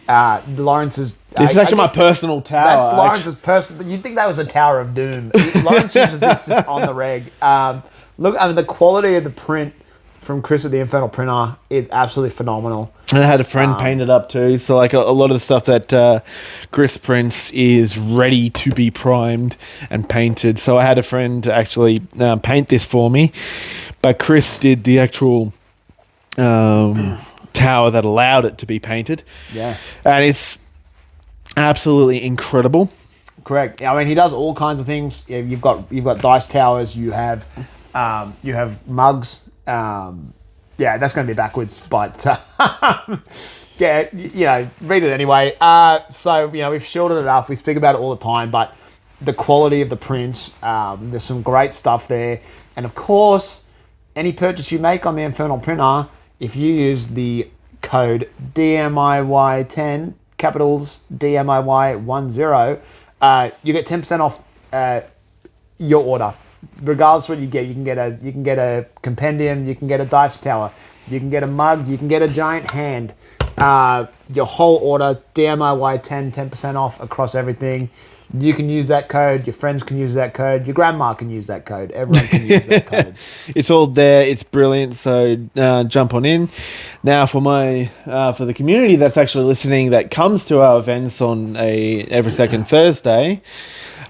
Lawrence's... This is actually my personal tower. That's Lawrence's personal... You'd think that was a Tower of Doom. Lawrence uses this just on the reg. Look, I mean, the quality of the print from Chris at the Infernal Printer is absolutely phenomenal. And I had a friend paint it up too. So like a lot of the stuff that Chris prints is ready to be primed and painted. So I had a friend actually paint this for me. But Chris did the actual tower that allowed it to be painted. Yeah. And it's absolutely incredible. Correct. I mean, he does all kinds of things. Yeah, you've got dice towers. You have mugs. Yeah, that's going to be backwards, but yeah, you know, read it anyway. So you know, we've shielded it up. We speak about it all the time, but the quality of the print, there's some great stuff there, and of course, any purchase you make on the Infernal Printer, if you use the code DMIY10 capitals DMIY10. You get 10% off your order, regardless of what you get. You can get a compendium, you can get a dice tower, you can get a mug, you can get a giant hand. Your whole order, DMIY10, 10% off across everything. You can use that code. Your friends can use that code. Your grandma can use that code. Everyone can use that code. It's all there. It's brilliant. So jump on in. Now for the community that's actually listening that comes to our events on every second Thursday,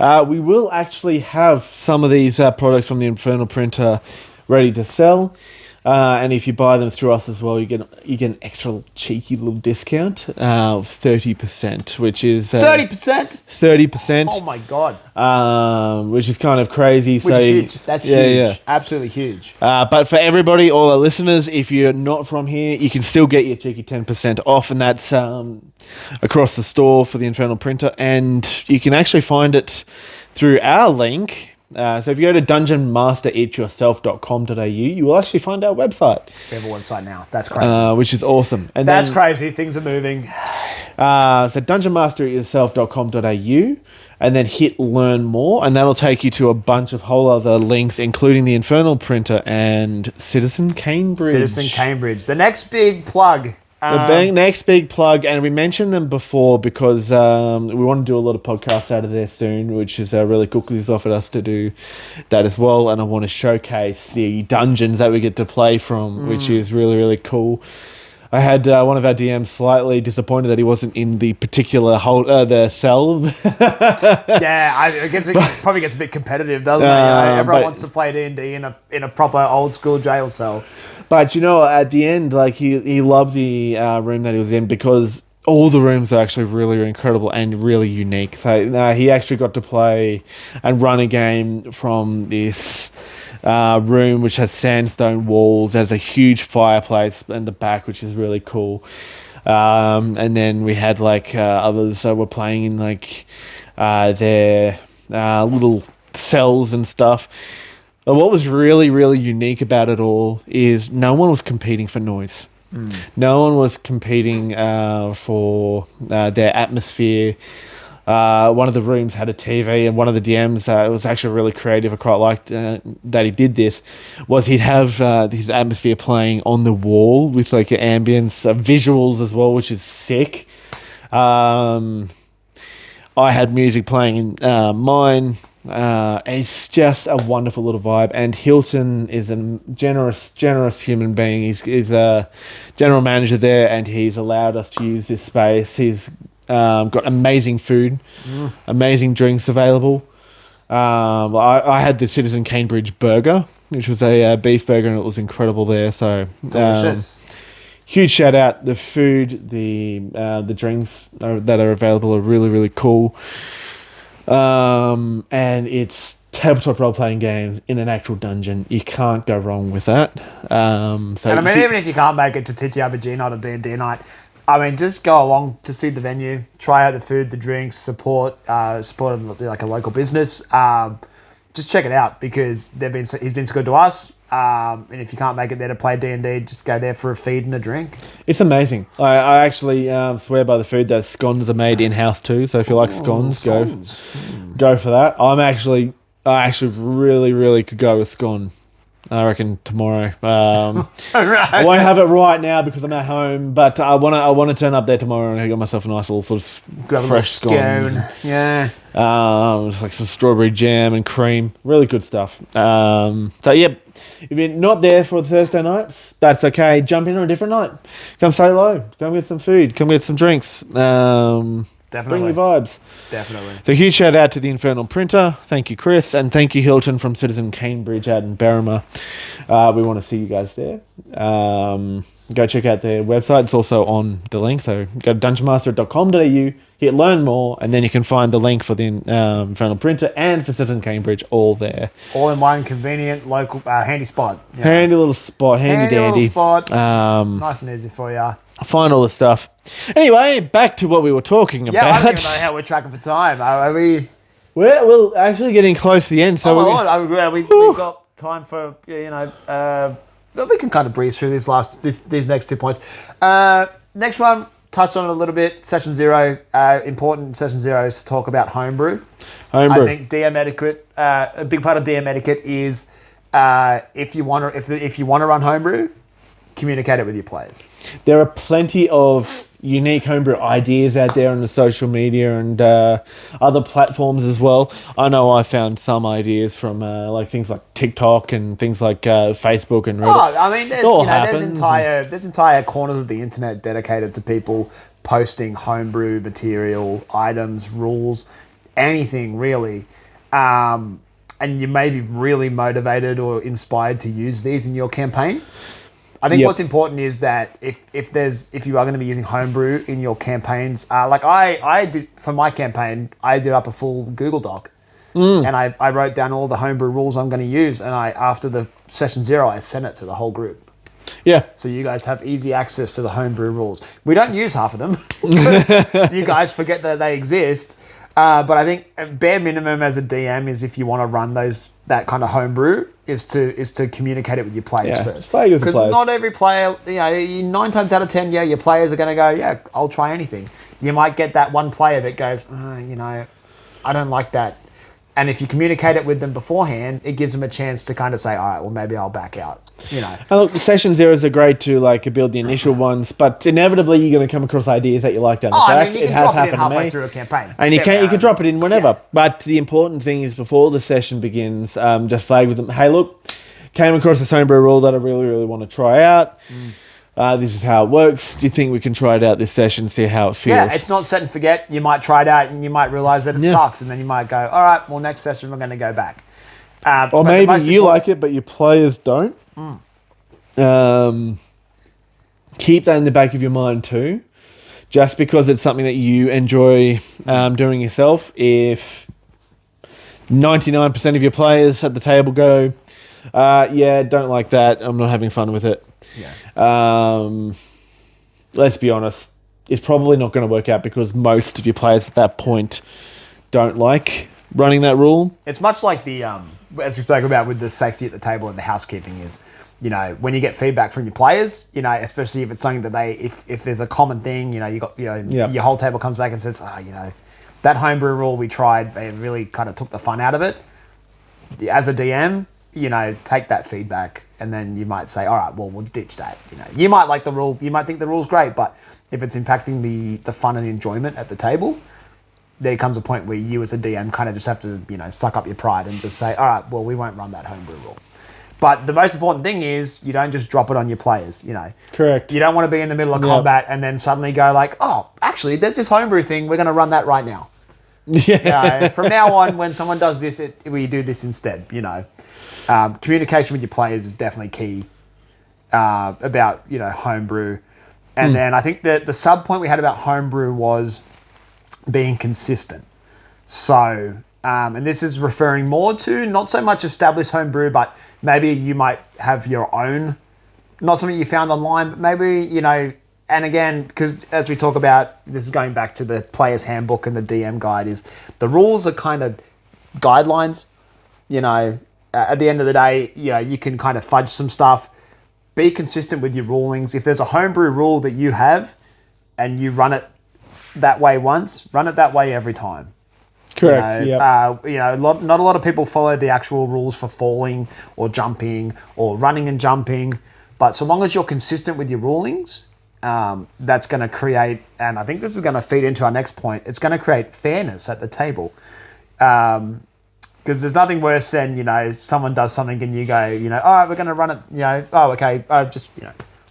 we will actually have some of these products from the Infernal Printer ready to sell. And if you buy them through us as well, you get an extra cheeky little discount of 30%, which is 30%. 30%. Oh my god! Which is kind of crazy. Which is huge. That's huge. Yeah. Absolutely huge. But for everybody, all our listeners, if you're not from here, you can still get your cheeky 10% off, and that's across the store for the Infernal Printer, and you can actually find it through our link. So if you go to dungeonmasterityourself.com.au, you will actually find our website. We have a website now. That's crazy. Which is awesome. And that's crazy. Things are moving. So dungeonmasterityourself.com.au, and then hit learn more, and that'll take you to a bunch of whole other links, including the Infernal Printer and Citizen Cambridge. Citizen Cambridge. The next big plug. Next big plug, and we mentioned them before because we want to do a lot of podcasts out of there soon, which is really cool because he's offered us to do that as well, and I want to showcase the dungeons that we get to play from, which is really, really cool. I had one of our DMs slightly disappointed that he wasn't in the particular the cell. Yeah, I guess it probably gets a bit competitive, doesn't it? You know, everyone wants to play D&D in a proper old school jail cell. But, you know, at the end, like, he loved the room that he was in because all the rooms are actually really, really incredible and really unique. So he actually got to play and run a game from this room which has sandstone walls. There's a huge fireplace in the back, which is really cool. And then we had, like, others that were playing in, like, their little cells and stuff. But what was really, really unique about it all is no one was competing for noise. No one was competing for their atmosphere. One of the rooms had a TV, and one of the DMs, it was actually really creative. I quite liked that he did this, was he'd have his atmosphere playing on the wall with like ambience, visuals as well, which is sick. I had music playing in mine. It's just a wonderful little vibe, and Hilton is a generous human being. He's a general manager there, and he's allowed us to use this space. He's got amazing food, amazing drinks available. I had the Citizen Cambridge burger, which was a beef burger, and it was incredible there. So delicious. Huge shout out. The food, the drinks that are available are really, really cool. And it's tabletop role-playing games in an actual dungeon. You can't go wrong with that. So And I mean, even if you can't make it to TTRPG night or D&D night, I mean, just go along to see the venue, try out the food, the drinks, support like a local business. Just check it out because he's been so good to us. And if you can't make it there to play D&D, just go there for a feed and a drink. it's amazing. I actually swear by the food that scones are made in-house too. So if you like scones, go for that. I actually really, really could go with scone. I reckon tomorrow. Right. I won't have it right now because I'm at home, but I want to turn up there tomorrow and get myself a nice little sort of Grab a fresh little scones. scone. Yeah. Just like some strawberry jam and cream. Really good stuff. So yeah, if you're not there for the Thursday nights, that's okay. Jump in on a different night. Come say hello. Come get some food. Come get some drinks. Definitely. Bring your vibes. Definitely. So huge shout out to the Infernal Printer. Thank you, Chris. And thank you, Hilton from Citizen Cambridge out in Berrima. We want to see you guys there. Go check out their website. It's also on the link. So go to dungeonmaster.com.au, hit learn more, and then you can find the link for the Infernal Printer and for Citizen Cambridge all there. All in one convenient, local, handy spot. Yeah. Handy little spot, handy dandy. Little spot. Um, Nice and easy for you. Find all the stuff. Anyway, back to what we were talking Yeah, I about. don't even know how we're tracking for time. Are we? We're actually getting close to the end. So Oh my Lord, we've got time for well, we can kind of breeze through these next 2 points. Next one, touched on it a little bit. Session 0, important session 0 is to talk about homebrew. I think DM etiquette, a big part of DM etiquette is if you want to run homebrew, communicate it with your players. There are plenty of unique homebrew ideas out there on the social media and other platforms as well. I know I found some ideas from like things like TikTok and things like Facebook and Reddit. Oh, I mean, there's entire corners of the internet dedicated to people posting homebrew material, items, rules, anything really. And you may be really motivated or inspired to use these in your campaign. I think what's important is that if you are going to be using homebrew in your campaigns, like I did for my campaign, I did up a full Google Doc, and I wrote down all the homebrew rules I'm going to use, and after the session 0, I sent it to the whole group. Yeah. So you guys have easy access to the homebrew rules. We don't use half of them because you guys forget that they exist. But I think bare minimum as a DM is if you want to run that kind of homebrew is to communicate it with your players first. Because not every player, 9 times out of 10, your players are going to go, yeah, I'll try anything. You might get that one player that goes, I don't like that. And if you communicate it with them beforehand, it gives them a chance to kind of say, all right, well, maybe I'll back out. And look, session 0s are great to like build the initial ones, but inevitably you're going to come across ideas that you like down the back. You can drop it in halfway through a campaign, and you can drop it in whenever. Yeah. But the important thing is before the session begins, just flag with them. Hey, look, came across this homebrew rule that I really, really want to try out. This is how it works. Do you think we can try it out this session, see how it feels? Yeah, it's not set and forget. You might try it out and you might realise that it sucks, and then you might go, all right, well, next session we're going to go back. Or maybe you like it, but your players don't. Keep that in the back of your mind too. Just because it's something that you enjoy doing yourself, if 99% of your players at the table go, don't like that, I'm not having fun with it. Let's be honest, it's probably not going to work out because most of your players at that point don't like running that rule. It's much like the as we spoke about with the safety at the table and the housekeeping is, when you get feedback from your players, especially if it's something that if there's a common thing, your whole table comes back and says, that homebrew rule we tried, they really kind of took the fun out of it. As a DM, take that feedback and then you might say, all right, well, we'll ditch that. You might like the rule, you might think the rule's great, but if it's impacting the fun and enjoyment at the table, there comes a point where you as a DM kind of just have to, suck up your pride and just say, all right, well, we won't run that homebrew rule. But the most important thing is you don't just drop it on your players, Correct. You don't want to be in the middle of combat and then suddenly go like, oh, actually, there's this homebrew thing. We're going to run that right now. From now on, when someone does this, we do this instead, Communication with your players is definitely key about, homebrew. And then I think that the sub point we had about homebrew was being consistent. So and this is referring more to not so much established homebrew, but maybe you might have your own, not something you found online, but maybe, and again, because as we talk about, this is going back to the player's handbook and the DM guide, is the rules are kind of guidelines. At the end of the day, you can kind of fudge some stuff. Be consistent with your rulings. If there's a homebrew rule that you have and you run it that way once, run it that way every time. Correct. Not a lot of people follow the actual rules for falling or jumping or running and jumping. But so long as you're consistent with your rulings, that's going to create, and I think this is going to feed into our next point, it's going to create fairness at the table. Because there's nothing worse than, someone does something and you go, all right, we're going to run it, just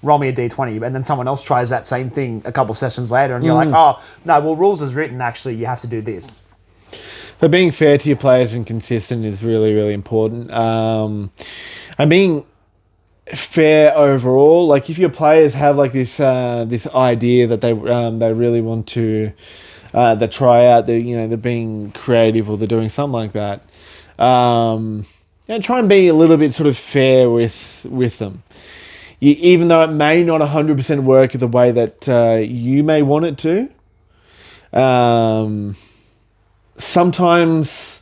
roll me a D20. And then someone else tries that same thing a couple sessions later and you're like, oh, no, well, rules is written, actually, you have to do this. So being fair to your players and consistent is really, really important. And being fair overall, like if your players have like this idea that they really want to they try out, they're being creative or they're doing something like that, and try and be a little bit sort of fair with them. Even though it may not 100% work the way that you may want it to, sometimes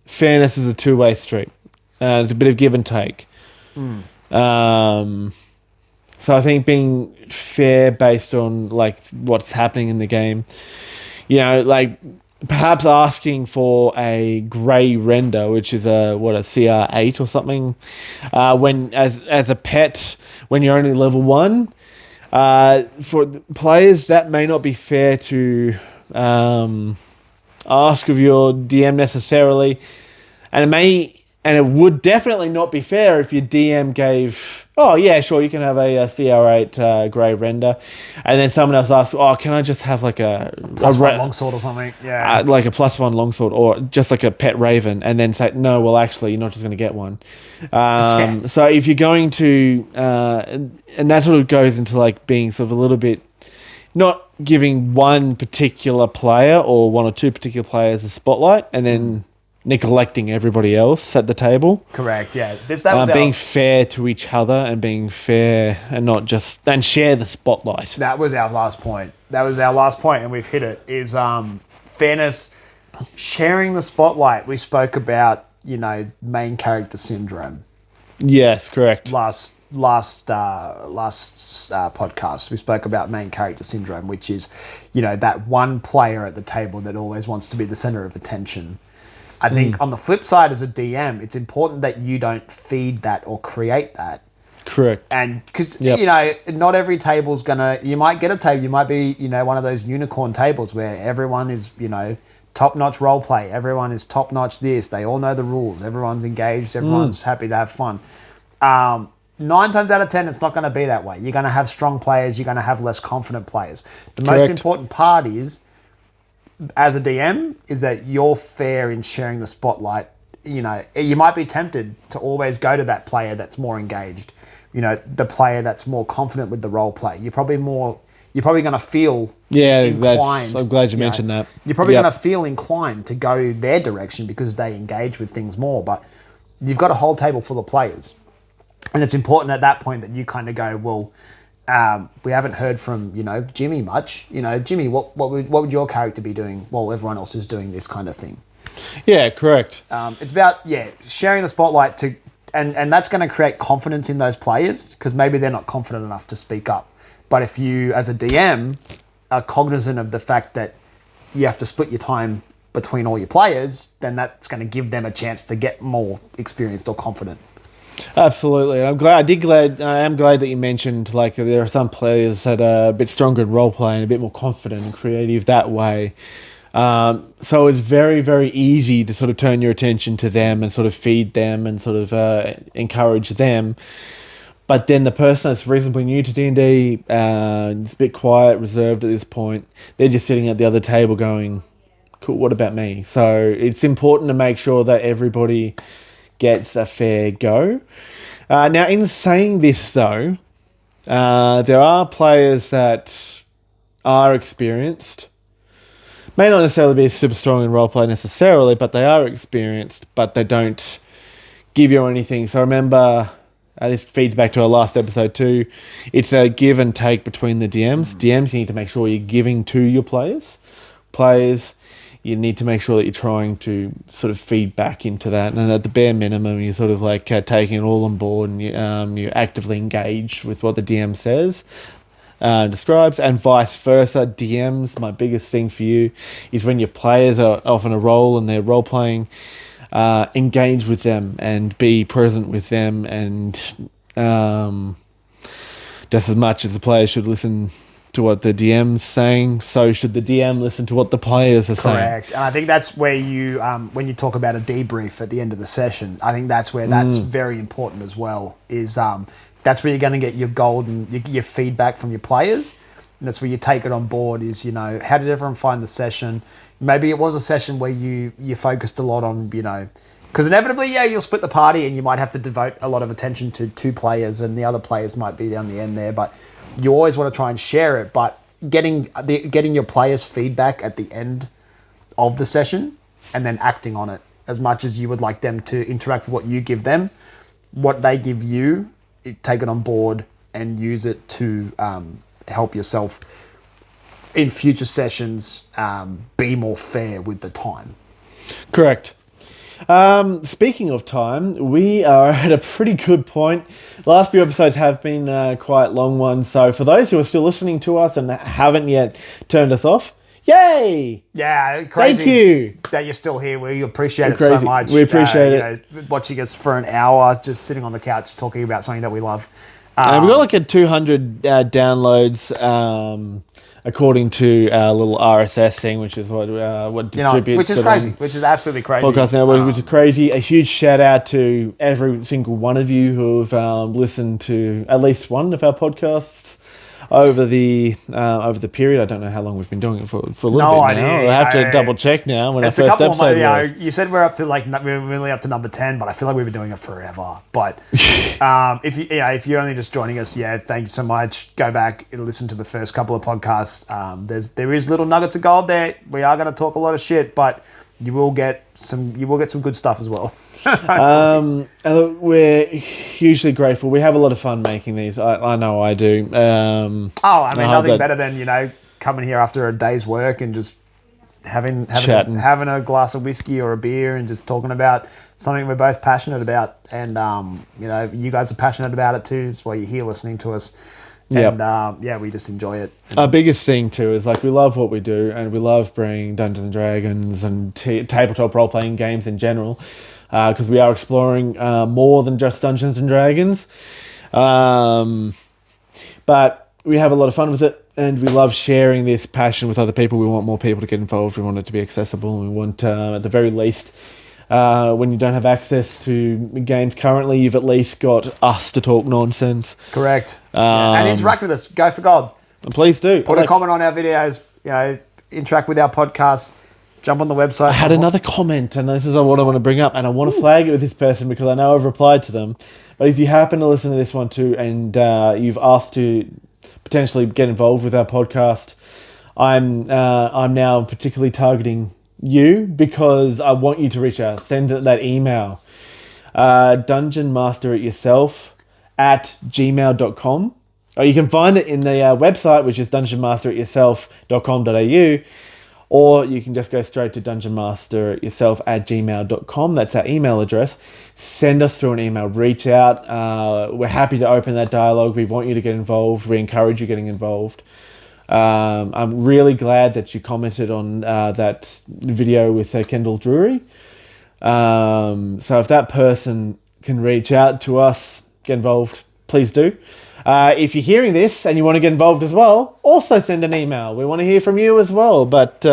fairness is a two-way street. It's a bit of give and take. So I think being fair based on like what's happening in the game, like perhaps asking for a grey render, which is a CR8 or something, when as a pet when you're only level 1, for players that may not be fair to ask of your DM necessarily, and it would definitely not be fair if your DM gave, oh yeah, sure, you can have a CR8 grey render, and then someone else asks, oh, can I just have like a +1 longsword or something? Yeah, like a +1 longsword or just like a pet raven, and then say, no, well actually you're not just going to get one. So if you're going to, and that sort of goes into like being sort of a little bit, not giving one particular player or one or two particular players a spotlight, and then neglecting everybody else at the table. Correct. Yeah, that was being fair to each other and being fair and not just and share the spotlight. That was our last point. And we've hit it. Is fairness, sharing the spotlight. We spoke about main character syndrome. Yes, correct. Last podcast, we spoke about main character syndrome, which is that one player at the table that always wants to be the center of attention. I think on the flip side, as a DM, it's important that you don't feed that or create that. Correct. And because, not every table's you might get a table, you might be, one of those unicorn tables where everyone is, top-notch role play. Everyone is top-notch this. They all know the rules. Everyone's engaged. Everyone's happy to have fun. 9 times out of 10, it's not going to be that way. You're going to have strong players. You're going to have less confident players. The most important part is, as a DM, is that you're fair in sharing the spotlight. You might be tempted to always go to that player that's more engaged, the player that's more confident with the role play. You're probably going to feel inclined. I'm glad you mentioned that. You're probably going to feel inclined to go their direction because they engage with things more, but you've got a whole table full of players. And it's important at that point that you kind of go, well, we haven't heard from, Jimmy much. Jimmy, what would your character be doing while everyone else is doing this kind of thing? Yeah, correct. It's about, sharing the spotlight and that's going to create confidence in those players because maybe they're not confident enough to speak up. But if you, as a DM, are cognizant of the fact that you have to split your time between all your players, then that's going to give them a chance to get more experienced or confident. Absolutely. I am glad that you mentioned like there are some players that are a bit stronger in role play and a bit more confident and creative that way. So it's very, very easy to sort of turn your attention to them and sort of feed them and sort of encourage them. But then the person that's reasonably new to D&D, is a bit quiet, reserved at this point, they're just sitting at the other table going, cool, what about me? So it's important to make sure that everybody gets a fair go. Now, in saying this, though, there are players that are experienced, may not necessarily be super strong in roleplay necessarily, but they are experienced, but they don't give you anything. So remember, this feeds back to our last episode too. It's a give and take between the DMs. DMs, you need to make sure you're giving to your players. Players, you need to make sure that you're trying to sort of feed back into that. And at the bare minimum, you're sort of like taking it all on board, and you're actively engaged with what the DM says. Describes, and vice versa. DMs, my biggest thing for you is when your players are off on a roll and they're role playing, engage with them and be present with them, and just as much as the players should listen to what the DM's saying, so should the DM listen to what the players are saying. Correct. And I think that's where you, when you talk about a debrief at the end of the session, I think that's where that's very important as well, is that's where you're going to get your golden, your feedback from your players. And that's where you take it on board is, how did everyone find the session? Maybe it was a session where you focused a lot on, because inevitably, you'll split the party and you might have to devote a lot of attention to two players and the other players might be down the end there. But you always want to try and share it. But getting your players' feedback at the end of the session and then acting on it as much as you would like them to interact with what you give them, what they give you, take it on board and use it to help yourself in future sessions be more fair with the time. Correct. Speaking of time, we are at a pretty good point. The last few episodes have been quite long ones, so for those who are still listening to us and haven't yet turned us off, yay! Yeah, crazy. Thank you that you're still here. We appreciate it so much. We appreciate it. Watching us for an hour, just sitting on the couch talking about something that we love. And we've got like a 200 downloads, according to our little RSS thing, which is what distributes. Which is crazy. Which is absolutely crazy. Podcast Network, which is crazy. A huge shout out to every single one of you who have listened to at least one of our podcasts over the period. I don't know how long we've been doing it for a little bit now. I have to double check now when our first episode was. You said we're up to we're really up to number 10, but I feel like we've been doing it forever. But if you're only just joining us, thank you so much. Go back and listen to the first couple of podcasts. There is little nuggets of gold there. We are going to talk a lot of shit, but you will get some good stuff as well. We're hugely grateful. We have a lot of fun making these. I know I do. Nothing better than coming here after a day's work and just having a glass of whiskey or a beer and just talking about something we're both passionate about. And you guys are passionate about it too. That's why you're here listening to us. Yep. And we just enjoy it. Our biggest thing too is we love what we do, and we love bringing Dungeons and Dragons and tabletop role playing games in general. Because we are exploring more than just Dungeons and Dragons. But we have a lot of fun with it, and we love sharing this passion with other people. We want more people to get involved. We want it to be accessible. We want, at the very least, when you don't have access to games currently, you've at least got us to talk nonsense. Correct. And interact with us. Go for God. Please do. Put a comment on our videos. Interact with our podcast. Jump on the website. I had another comment, and this is what I want to bring up, and I want to flag it with this person because I know I've replied to them. But if you happen to listen to this one too, and you've asked to potentially get involved with our podcast, I'm now particularly targeting you because I want you to reach out. Send that email, dungeonmasterityourself@gmail.com, or you can find it in the website, which is dungeonmasterityourself.com.au. Or you can just go straight to dungeonmasterityourself@gmail.com. That's our email address. Send us through an email. Reach out. We're happy to open that dialogue. We want you to get involved. We encourage you getting involved. I'm really glad that you commented on that video with Kendall Drury. So if that person can reach out to us, get involved, please do. If you're hearing this and you want to get involved as well, also send an email. We want to hear from you as well. But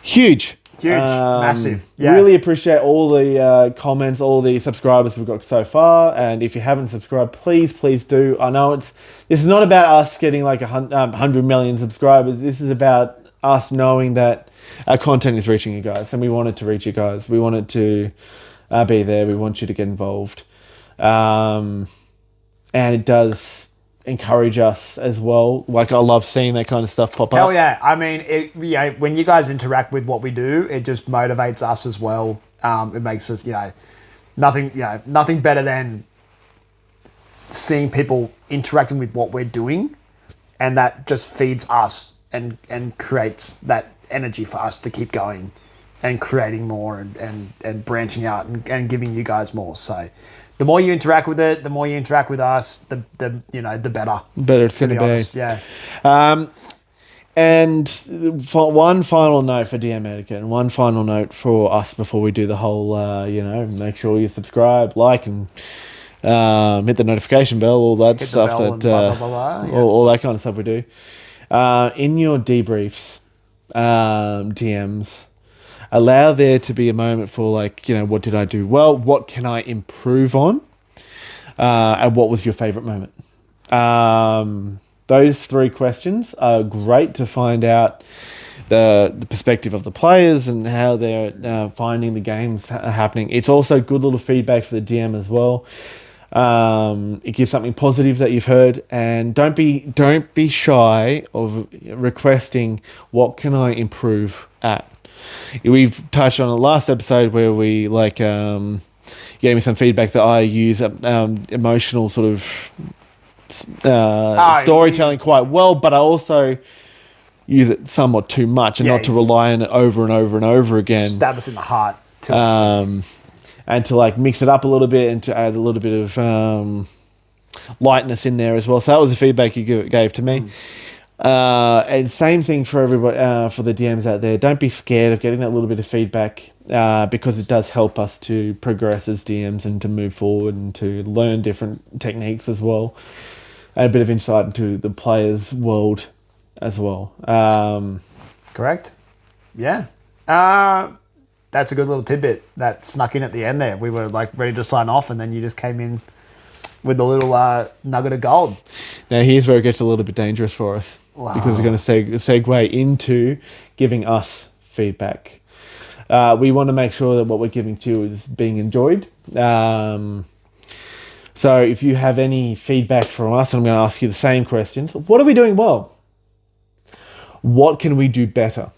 huge, massive. Yeah. Really appreciate all the comments, all the subscribers we've got so far. And if you haven't subscribed, please do. I know this is not about us getting 100 million subscribers. This is about us knowing that our content is reaching you guys, and we want it to reach you guys. We want it to be there. We want you to get involved. And it does encourage us as well. Like I love seeing that kind of stuff pop Hell up. yeah. I mean, when you guys interact with what we do, it just motivates us as well. It makes us, nothing better than seeing people interacting with what we're doing, and that just feeds us and creates that energy for us to keep going and creating more and branching out and giving you guys more. So the more you interact with it, the more you interact with us, the better. Better it's going to be. Honest. Yeah. And for one final note for DM Etiquette and one final note for us before we do the whole, make sure you subscribe, like, and hit the notification bell, all that Hit the stuff, bell and blah, blah, blah, blah. Yeah. all that kind of stuff we do. In your debriefs, DMs, allow there to be a moment for what did I do well? What can I improve on? And what was your favorite moment? Those three questions are great to find out the perspective of the players and how they're finding the games happening. It's also good little feedback for the DM as well. It gives something positive that you've heard, and don't be shy of requesting what can I improve at. We've touched on the last episode where we gave me some feedback that I use emotional sort of storytelling quite well, but I also use it somewhat too much and not to rely on it over and over and over again. Stab us in the heart. And to mix it up a little bit and to add a little bit of lightness in there as well. So that was the feedback you gave to me. And same thing for everybody, for the DMs out there. Don't be scared of getting that little bit of feedback because it does help us to progress as DMs and to move forward and to learn different techniques as well. And a bit of insight into the players' world as well. Correct. Yeah. That's a good little tidbit that snuck in at the end there. We were ready to sign off, and then you just came in with a little nugget of gold. Now here's where it gets a little bit dangerous for us. Wow. Because we're going to segue into giving us feedback. We want to make sure that what we're giving to you is being enjoyed. So if you have any feedback from us, I'm going to ask you the same questions. What are we doing well? What can we do better?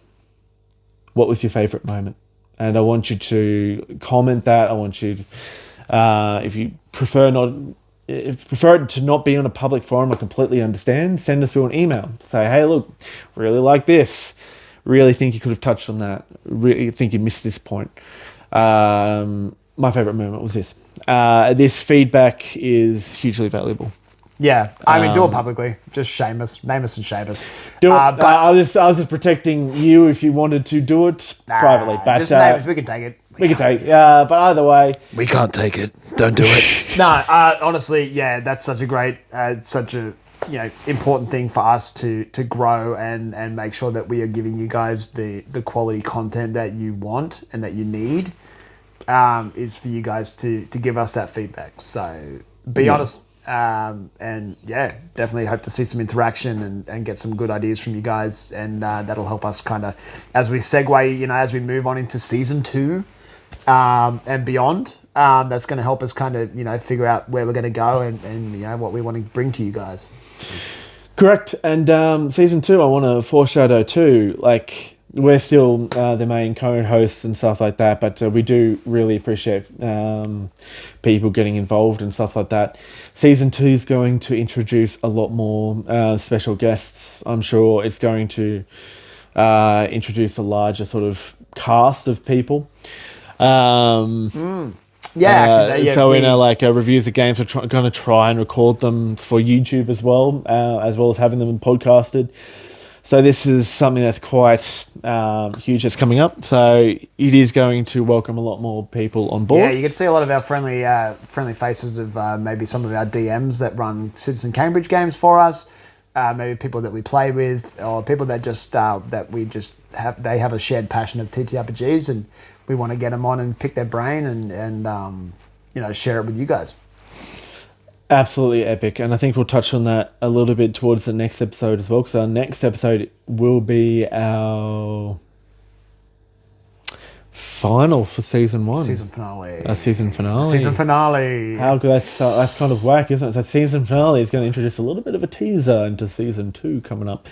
What was your favorite moment? And I want you to comment that. I want you to, if you prefer it to not be on a public forum, I completely understand. Send us through an email. Say, hey, look, really like this. Really think you could have touched on that. Really think you missed this point. My favorite moment was this. This feedback is hugely valuable. Yeah, I mean, do it publicly. Just shame us, name us and shame us. Do it. I was just protecting you if you wanted to do it privately. But just name us. We can take it. We can take it. But either way, we can't take it. Don't do it. No, honestly, yeah, that's such a great, such a important thing for us to grow and make sure that we are giving you guys the quality content that you want and that you need. Is for you guys to give us that feedback. So be honest. And yeah, definitely hope to see some interaction and get some good ideas from you guys, and that'll help us kind of as we segue, as we move on into season 2 and beyond. That's going to help us kind of figure out where we're going to go and what we want to bring to you guys. Correct. And season 2, I want to foreshadow too. We're still the main co-hosts and stuff like that, but we do really appreciate people getting involved and stuff like that. Season 2 is going to introduce a lot more special guests. I'm sure it's going to introduce a larger sort of cast of people. Reviews of games, we're going to try and record them for YouTube as well as having them podcasted. So this is something that's quite huge that's coming up. So it is going to welcome a lot more people on board. Yeah, you can see a lot of our friendly faces of maybe some of our DMs that run Citizen Cambridge games for us. Maybe people that we play with, or people that they have a shared passion of TTRPGs, and we want to get them on and pick their brain and share it with you guys. Absolutely epic, and I think we'll touch on that a little bit towards the next episode as well, because our next episode will be our Final for season 1. Season finale. A season finale. Season finale. How good. That's kind of whack, isn't it? So season finale is going to introduce a little bit of a teaser into season 2 coming up.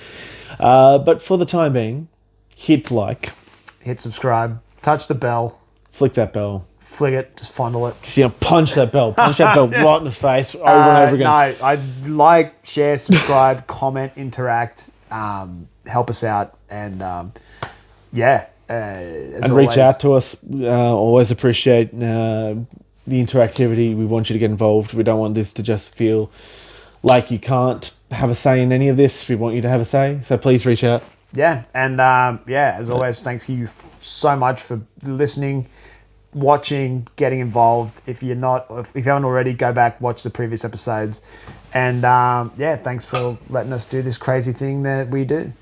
But for the time being, hit like. Hit subscribe. Touch the bell. Flick that bell. Flick it. Just fondle it. Just, punch that bell. Punch that bell Yes. right in the face over and over again. No, I like, share, subscribe, comment, interact, help us out, and as And reach out to us. Always appreciate the interactivity. We want you to get involved. We don't want this to just feel like you can't have a say in any of this. We want you to have a say. So please reach out. Yeah, and as always, thank you so much for listening, watching, getting involved. If you haven't already, go back, watch the previous episodes, and thanks for letting us do this crazy thing that we do.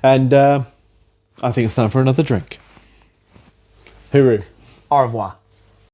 And I think it's time for another drink. Hooroo. Au revoir.